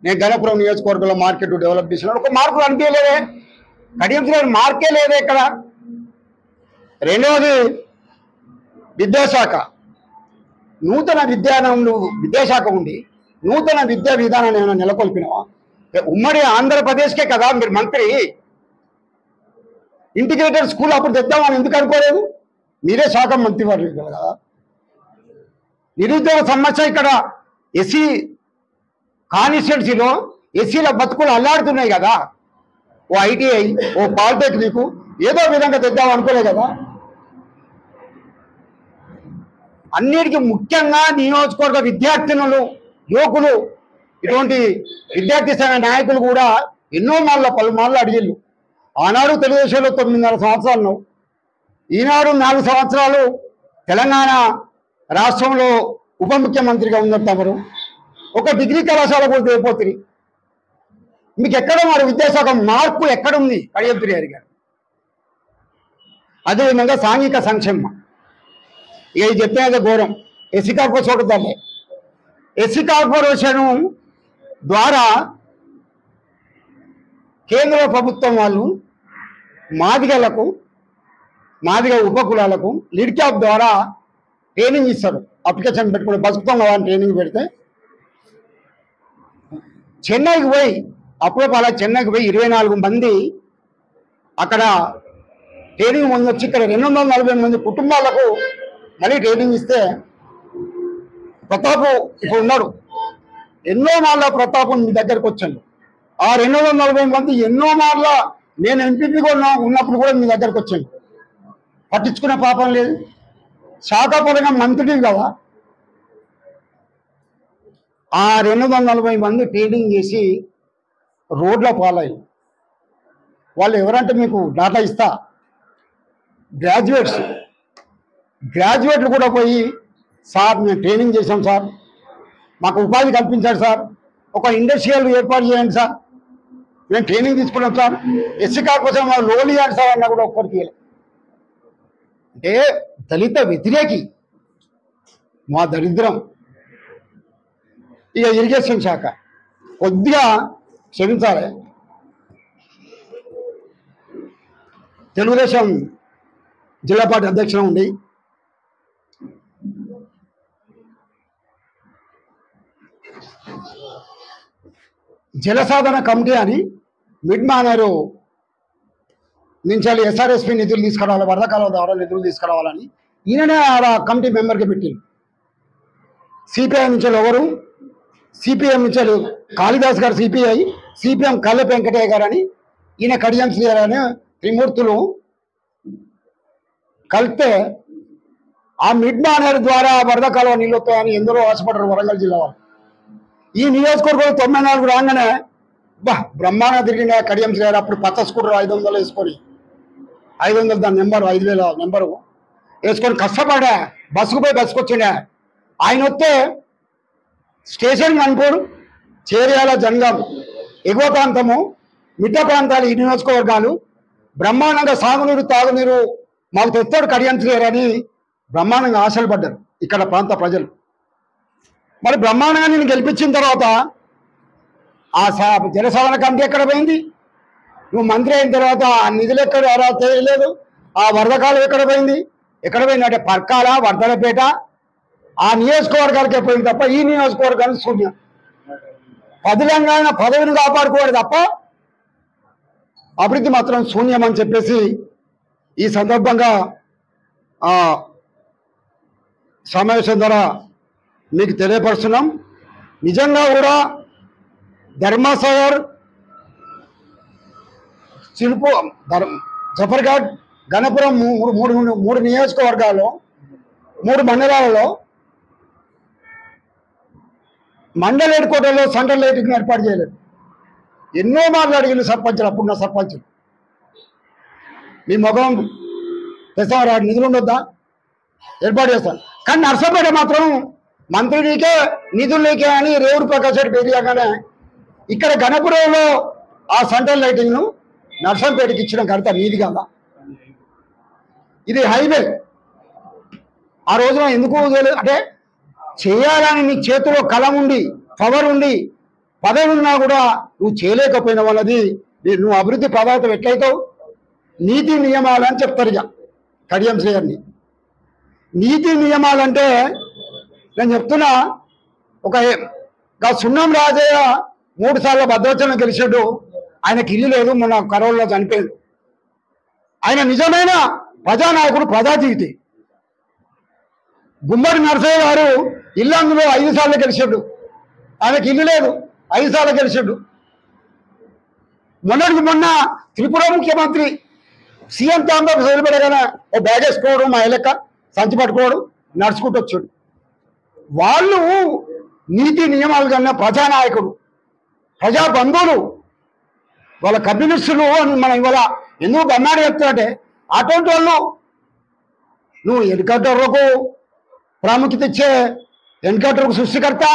నేను గణపురం నియోజకవర్గంలో మార్కెట్ డెవలప్ చేసినాను. ఒక మార్కు అనిపించలేదే, కడియం శ్రీహరి మార్కే లేదే ఇక్కడ. రెండవది విద్యాశాఖ. నూతన విద్యాశాఖ ఉండి నూతన విద్యా విధానాన్ని ఏమైనా నెలకొల్పినావా? ఉమ్మడి ఆంధ్రప్రదేశ్కే కదా మీరు మంత్రి. ఇంటిగ్రేటెడ్ స్కూల్ అప్పుడు తెద్దామని ఎందుకు అనుకోలేదు? మీరే శాఖ మంత్రి వారు కదా. నిరుద్యోగ సమస్య ఇక్కడ ఎస్సీ కాన్స్టిట్యున్సీలో ఎస్సీల బతుకులు అల్లాడుతున్నాయి కదా. ఓ ఐటీఐ, ఓ పాలిటెక్నిక్ ఏదో విధంగా తెద్దాం అనుకోలే కదా. అన్నిటికీ ముఖ్యంగా నియోజకవర్గ విద్యార్థినులు, యువకులు, ఇటువంటి విద్యార్థి సంఘ నాయకులు కూడా ఎన్నో పలుమార్లు అడిగిళ్ళు. ఆనాడు తెలుగుదేశంలో 9.5 సంవత్సరాలు, ఈనాడు 4 సంవత్సరాలు తెలంగాణ రాష్ట్రంలో ఉప ముఖ్యమంత్రిగా ఉన్నారు తమరు. ఒక డిగ్రీ కళాశాల కూడా అయిపోతుంది. మీకు ఎక్కడ మరి విద్యాశాఖ మార్పు ఎక్కడుంది కడియం శ్రీహరి గారు? అదేవిధంగా సాంఘిక సంక్షేమం ఇక చెప్పేది ఘోరం. ఎస్సీ కార్పొరేషన్ ఒకటి తల్లే. ఎస్సీ కార్పొరేషన్ ద్వారా కేంద్ర ప్రభుత్వం వాళ్ళు మాదిగలకు, మాదిగ ఉపకులాలకు లిడ్ క్యాప్ ద్వారా ట్రైనింగ్ ఇస్తారు. అప్లికేషన్ పెట్టుకుని బతుకుతాం కదా అని ట్రైనింగ్ పెడితే చెన్నైకి పోయి, అప్పుడే అలా చెన్నైకి పోయి 24 మంది అక్కడ ట్రైనింగ్ మంది వచ్చి ఇక్కడ 240 మంది కుటుంబాలకు మళ్ళీ ట్రైనింగ్ ఇస్తే ప్రతాపు ఇప్పుడు ఉన్నాడు. ఎన్నో మార్ల ప్రతాపు మీ దగ్గరకు వచ్చాను. ఆ 240 మంది ఎన్నో మార్ల నేను ఎంపీపీగా ఉన్నప్పుడు కూడా మీ దగ్గరకు వచ్చాను. పట్టించుకునే పాపం లేదు. శాఖాపరంగా మంత్రుడివి కదా. ఆ 240 మంది ట్రైనింగ్ చేసి రోడ్ల పాలయ్యి వాళ్ళు ఎవరంటే మీకు డాటా ఇస్తా. గ్రాడ్యుయేట్లు కూడా పోయి, సార్ మేము ట్రైనింగ్ చేసాం సార్, మాకు ఉపాధి కల్పించాడు సార్, ఒక ఇండస్ట్రియల్ ఏర్పాటు చేయండి సార్, మేము ట్రైనింగ్ తీసుకున్నాం సార్, ఎస్సీ కార్పొరేషన్ మాకు లోన్ ఇవ్వండి సార్ అన్నా కూడా ఒక్కరికి. అంటే దళిత వ్యతిరేకి మా దరిద్రం. ఇక ఇరిగేషన్ శాఖ కొద్దిగా క్షమించాలి. తెలుగుదేశం జిల్లా పార్టీ అధ్యక్షుడు ఉండి జలసాధన కమిటీ అని మిడ్ మానరు నుంచి ఎస్ఆర్ఎస్పి నిధులు తీసుకురావాలి, వరద కాలువ ద్వారా నిధులు తీసుకురావాలని ఈయననే ఆ కమిటీ మెంబర్కి పెట్టింది. సిపిఐ నుంచి ఎవరు, సిపిఎం నుంచి కాళిదాస్ గారు సిపిఐ, సిపిఎం కళ్ళ వెంకటయ్య గారు అని, ఈయన కడియం శ్రీహరి అని త్రిమూర్తులు కలిస్తే ఆ మిడ్ మానేరు ద్వారా వరద కాలువ నీళ్ళు వస్తాయని ఎందరో ఆశపడ్డారు వరంగల్ జిల్లా వాళ్ళు. ఈ నియోజకవర్గంలో 94 రాగానే బ్రహ్మాండ తిరిగిన కడియం శ్రీహరి. అప్పుడు పచ్చ స్కూటర్ 500 వేసుకొని, 500 దాని నెంబరు 5000 నెంబరు వేసుకొని కష్టపడా బస్సుకు పోయి బస్సుకు వచ్చిండే. ఆయన వస్తే స్టేషన్ అనుకోడు, చేర్యాల, జంగం, ఎగువ ప్రాంతము, మిట్ట ప్రాంతాలు, ఈ నియోజకవర్గాలు బ్రహ్మాండంగా సాగునీరు, తాగునీరు మాకు తెస్తాడు కడియం శ్రీహరి అని బ్రహ్మాండంగా ఆశలు పడ్డారు ఇక్కడ ప్రాంత ప్రజలు. మరి బ్రహ్మాండంగా నేను గెలిపించిన తర్వాత ఆ జలసాధన కమిటీ ఎక్కడ పోయింది? నువ్వు మంత్రి అయిన తర్వాత ఆ నిధులు ఎక్కడ తెలియలేదు. ఆ వరద కాలం ఎక్కడ పోయింది? ఎక్కడ పోయింది అంటే పర్కాల, వర్ధనపేట ఆ నియోజకవర్గాలకే పోయింది తప్ప ఈ నియోజకవర్గానికి శూన్యం. తెలంగాణ పదవిని కాపాడుకోవాలి తప్ప అభివృద్ధి మాత్రం శూన్యం అని చెప్పేసి ఈ సందర్భంగా సమావేశం ద్వారా మీకు తెలియపరుస్తున్నాం. నిజంగా కూడా ధర్మసాగర్, చిలుపు, జఫర్ఘాట్, గణపురం మూడు నియోజకవర్గాల్లో 3 మండలాలలో మండల హెడ్ క్వార్టర్లో సెంట్రల్ లైటింగ్ ఏర్పాటు చేయలేదు. ఎన్నో మార్లు అడిగిన సర్పంచులు, అప్పుడున్న సర్పంచులు, మీ మొగం తెస్తారా, నిధులు ఉండొద్దా, ఏర్పాటు చేస్తాను. కానీ నర్సంపేట మాత్రం మంత్రి నీకే నిధులు నీకే అని రేవుడు ప్రకాష్ రెడ్డి పేరుగానే ఇక్కడ గణపురంలో ఆ సెంట్రల్ లైటింగ్ను నర్సంపేటకి ఇచ్చిన ఘనత నీది కదా. ఇది హైవే. ఆ రోజున ఎందుకు అంటే చేయాలని నీ చేతిలో కలం ఉండి, పవర్ ఉండి, పదవి ఉన్నా కూడా నువ్వు చేయలేకపోయిన వాళ్ళది నువ్వు అభివృద్ధి ప్రభావితం ఎట్లయితావు? నీతి నియమాలు అని చెప్తారు ఇక కడియం శ్రీహరిని. నీతి నియమాలంటే నేను చెప్తున్నా, ఒక సున్నం రాజయ్య 3 సార్లు భద్రాచలం గెలిచాడు, ఆయనకి ఇల్లు లేదు, మొన్న కరోనాలో చనిపోయాడు. ఆయన నిజమైన ప్రజానాయకుడు, ప్రజాజీవితి. గుమ్మడి నరసయ్య గారు ఇల్లు అందులో 5 సార్లు గెలిచాడు, ఆయనకి ఇల్లు లేదు, 5 సార్లు గెలిచాడు. మొన్నటికి మొన్న త్రిపుర ముఖ్యమంత్రి సీఎం తాంబా వదిలిపెట్టగానే ఓ బ్యాగ్ వేసుకోవడం, మా ఎలక్క సంచి పట్టుకోవడం, నడుచుకుంటూ వచ్చాడు. వాళ్ళు నీతి నియమాలు కన్నా ప్రజానాయకుడు, ప్రజా బంధువులు, వాళ్ళ కమ్యూనిస్టులు అని మనం ఇవాళ ఎందుకు బొమ్మాడి చెప్తారంటే, అటువంటి వాళ్ళు నువ్వు ఎన్కౌంటర్లకు ప్రాముఖ్యత ఇచ్చే, ఎన్కౌంటర్కు సృష్టికర్త,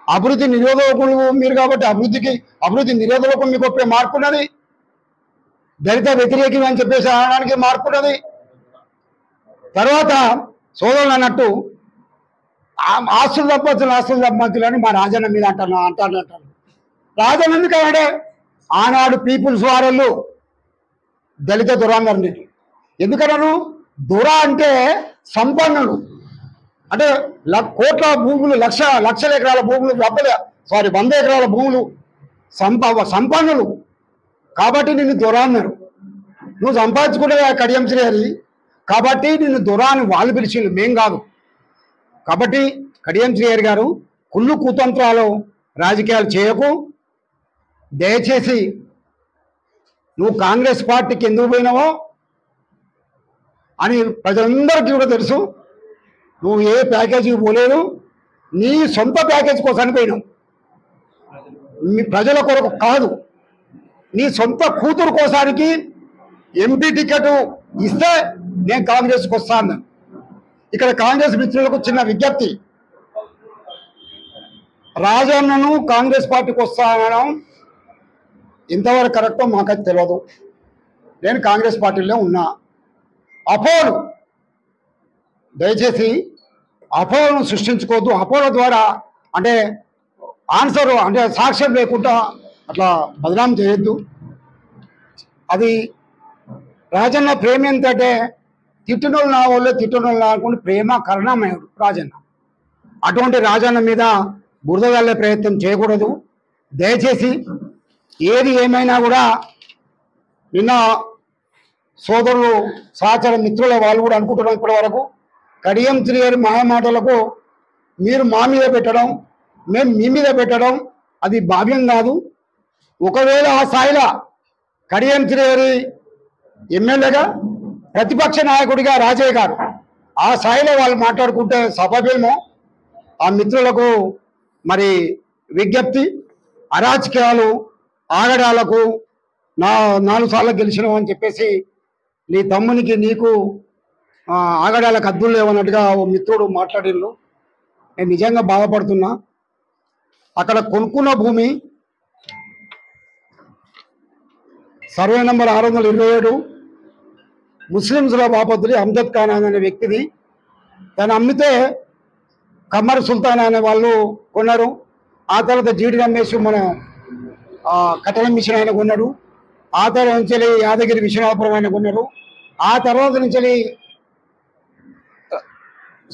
అభివృద్ధి నిరోధకులు మీరు కాబట్టి అభివృద్ధి నిరోధకం మీకు ఒప్పే మార్పున్నది, దళిత వ్యతిరేకం అని చెప్పేసి అనడానికి మార్పున్నది. తర్వాత సోదరులు అన్నట్టు ఆస్తులు తప్పచ్చులు అని మా రాజన్న మీద అంటారు. రాజన్న ఎందుకంటే ఆనాడు పీపుల్స్ వారెళ్ళు దళిత దురాందరిని ఎందుకన్నారు? దుర అంటే సంపన్నులు, అంటే కోట్ల భూములు, లక్షల ఎకరాల భూములు, 100 ఎకరాల భూములు సంపన్నులు కాబట్టి నిన్ను దొర అన్నారు. నువ్వు సంపాదించుకుంటే కడియం శ్రీహరి కాబట్టి నిన్ను దొర అని వాళ్ళు పిలిచిండు, మేం కాదు. కాబట్టి కడియం శ్రీహరి గారు కుళ్ళు కుతంత్రాలు రాజకీయాలు చేయకు. దయచేసి నువ్వు కాంగ్రెస్ పార్టీకి ఎందుకు పోయినావో అని ప్రజలందరికీ కూడా తెలుసు. నువ్వు ఏ ప్యాకేజీకి పోలేదు, నీ సొంత ప్యాకేజ్ కోసం పోయినావు, మీ ప్రజల కొరకు కాదు. నీ సొంత కూతురు కోసానికి ఎంపీ టికెట్ ఇస్తే నేను కాంగ్రెస్కి వస్తాను. ఇక్కడ కాంగ్రెస్ మిత్రులకు చిన్న విజ్ఞప్తి, రాజన్నను కాంగ్రెస్ పార్టీకి వస్తానడం ఎంతవరకు కరెక్టో మాకైతే తెలియదు. నేను కాంగ్రెస్ పార్టీలో ఉన్నా. అపోలు దయచేసి అపోలను సృష్టించుకోవద్దు. అపోల ద్వారా అంటే ఆన్సర్ అంటే సాక్ష్యం లేకుండా అట్లా బదనాం చేయొద్దు. అది రాజన్న ప్రేమ ఎంతంటే తిట్టునోళ్ళు నా వాళ్ళు తిట్టునోళ్ళు అనుకుంటే ప్రేమ కరుణామయుడు రాజన్న. అటువంటి రాజన్న మీద బురద వెళ్ళే ప్రయత్నం చేయకూడదు. దయచేసి ఏది ఏమైనా కూడా నిన్న సోదరులు సహచర మిత్రుల వాళ్ళు కూడా అనుకుంటున్నాం ఇప్పటి వరకు కడియం శ్రీహరి మాయమాటలకు మీరు మా మీద పెట్టడం, మేము మీ మీద పెట్టడం అది భావ్యం కాదు. ఒకవేళ ఆ స్థాయిలో కడియం శ్రీహరి ఎమ్మెల్యేగా ప్రతిపక్ష నాయకుడిగా రాజయ్య గారు ఆ స్థాయిలో వాళ్ళు మాట్లాడుకుంటే సభ్యమో. ఆ మిత్రులకు మరి విజ్ఞప్తి, అరాజకీయాలు ఆగడాలకు 4 సార్లు గెలిచినావు అని చెప్పేసి నీ తమ్మునికి నీకు ఆగడాలకు అద్దులు లేవన్నట్టుగా ఓ మిత్రుడు మాట్లాడిళ్ళు. నేను నిజంగా బాధపడుతున్నా. అక్కడ కొనుక్కున్న భూమి సర్వే నంబర్ 627 ముస్లింల బాపత్రి అమ్జద్ ఖాన్ అనే వ్యక్తిది. దాన్ని అమ్మితే కమ్మర్ సుల్తాన్ అనే వాళ్ళు కొన్నారు. ఆ తర్వాత జీడి రమేష్ మన కట్టల మిషన్ ఆయన కొన్నాడు. ఆ తర్వాత నుంచి యాదగిరి విశ్వనాథపురం ఆయన కొన్నారు. ఆ తర్వాత నుంచి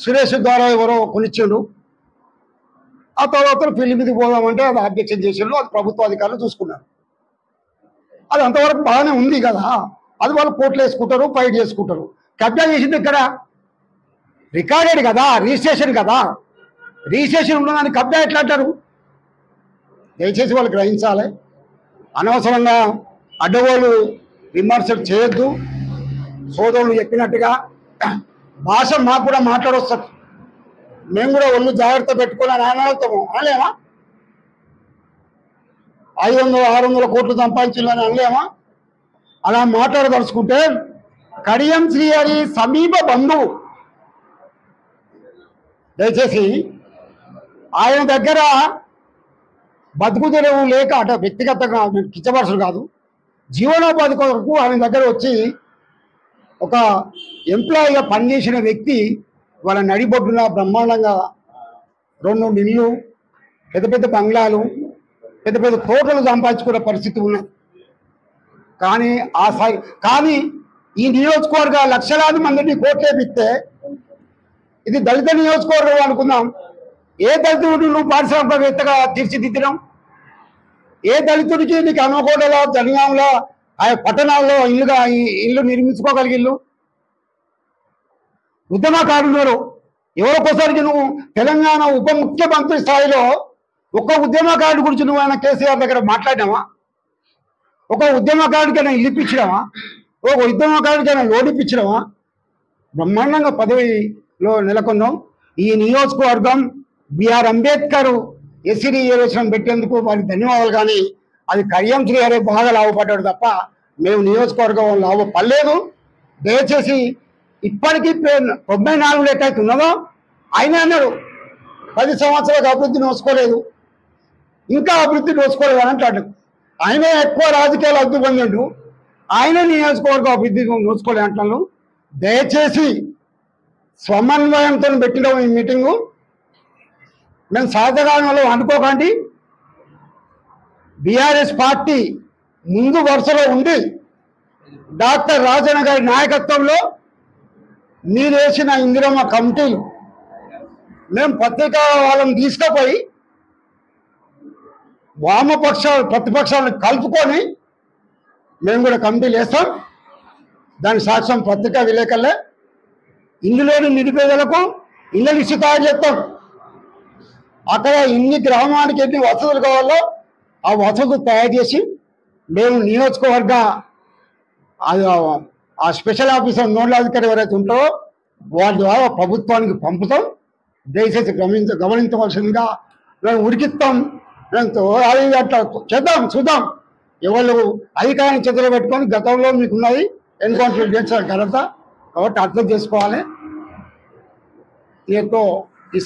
సురేష్ ద్వారా ఎవరో కొనిచ్చిండు. ఆ తర్వాత పెళ్లి మీదకి పోదామంటే అది అబ్జెక్షన్ చేసిండు. అది ప్రభుత్వ అధికారులు చూసుకున్నారు. అది అంతవరకు బాగానే ఉంది కదా. అది వాళ్ళు కోర్టులు వేసుకుంటారు, ఫైట్ చేసుకుంటారు. కబ్జా చేసింది ఇక్కడ రికార్డెడ్ కదా, రిజిస్ట్రేషన్ కదా. రిజిస్ట్రేషన్ ఉన్నదాన్ని కబ్జా ఎట్లా అంటారు? దయచేసి వాళ్ళు గ్రహించాలి. అనవసరంగా అడ్డగోలు విమర్శలు చేయొద్దు. సోదరులు చెప్పినట్టుగా భాష మాకు కూడా మాట్లాడొస్తుంది. మేము కూడా ఒళ్ళు జాగ్రత్త పెట్టుకుని అనవుతాము అనలేమా? 500-600 కోట్లు సంపాదించాలని అనలేమా? అలా మాట్లాడదలుచుకుంటే కడియం శ్రీహరి సమీప బంధువు. దయచేసి ఆయన దగ్గర బతుకు తెరువు లేక అంటే వ్యక్తిగతంగా కిచ్చపరచులు కాదు, జీవనోపాధి కొరకు ఆయన దగ్గర వచ్చి ఒక ఎంప్లాయీగా పనిచేసిన వ్యక్తి వాళ్ళ నడిబొడ్డున బ్రహ్మాండంగా 2 ఇళ్ళు, పెద్ద పెద్ద బంగ్లాలు, పెద్ద పెద్ద తోటలు సంపాదించుకునే పరిస్థితి ఉన్నది. కానీ ఈ నియోజకవర్గ లక్షలాది మందిని కోట్లేపిస్తే ఇది దళిత నియోజకవర్గం అనుకుందాం. ఏ దళితుడు నువ్వు పారిశ్రామికవేత్తగా తీర్చిదిద్దడం? ఏ దళితుడికి నీకు హనుమకొండలో, జనగాంలో, ఆ పట్టణాల్లో ఇల్లు నిర్మించుకోగలిగిల్లు? ఉద్యమకారులు ఎవరికోసారికి నువ్వు తెలంగాణ ఉప ముఖ్యమంత్రి స్థాయిలో ఒక్క ఉద్యమకారుడి గురించి నువ్వు ఆయన కేసీఆర్ దగ్గర మాట్లాడినావా? ఒక ఉద్యమకారుడికైనా ఇల్లు ఇప్పించినావా? ఒక ఉద్యమకారుడికైనా లోన్ ఇప్పించినావా? బ్రహ్మాండంగా పదవిలో నెలకొన్నాం. ఈ నియోజకవర్గం బిఆర్ అంబేద్కర్ ఎస్సీ రిజర్వేషన్ పెట్టేందుకు వారికి ధన్యవాదాలు. కానీ అది కడియం శ్రీహరి బాగా లాభపడ్డాడు తప్ప మేము నియోజకవర్గం లాభపడలేదు. దయచేసి ఇప్పటికీ 94 ఎట్టయితే ఉన్నదో ఆయన అన్నాడు 10 సంవత్సరాలకు అభివృద్ధి నోసుకోలేదు, ఇంకా అభివృద్ధి నోసుకోలేదు అని అంటాడు. ఆయనే ఎక్కువ రాజకీయాలు అభివృద్ధి పొందిండు, ఆయన నియోజకవర్గం అభివృద్ధి నోసుకోలేదు అంటున్నాను. దయచేసి సమన్వయంతో పెట్టిన ఈ మీటింగు మేము సాధకాలంలో అనుకోకండి. బీఆర్ఎస్ పార్టీ ముందు వరుసలో ఉండి డాక్టర్ రాజన్న గారి నాయకత్వంలో మీరు వేసిన ఇందిరమ్మ కమిటీలు మేము పత్రికా వాళ్ళని తీసుకుపోయి వామపక్షాలు ప్రతిపక్షాలను కలుపుకొని మేము కూడా కమిటీలు వేస్తాం. దాని సాక్ష్యం పత్రికా విలేకరులే. ఇందులోని నిరుపేదలకు ఇళ్ళ లిస్టు తయారు చేస్తాం. అక్కడ ఎన్ని గ్రామానికి ఎన్ని వసతులు కావాలో ఆ వసతులు తయారు చేసి మేము నియోజకవర్గ ఆ స్పెషల్ ఆఫీసర్ నోడల్ అధికారి ఎవరైతే ఉంటారో వారి ద్వారా ప్రభుత్వానికి పంపుతాం. దయచేసి గమనించవలసిందిగా మేము ఉరికిస్తాం. అది అట్లా చేద్దాం, చూద్దాం. ఎవరు అధికారాన్ని చేతిలో పెట్టుకొని గతంలో మీకున్నది ఎన్కౌంటర్ చేసిన ఘనత కాబట్టి అర్థం చేసుకోవాలి. దీంతో ఈ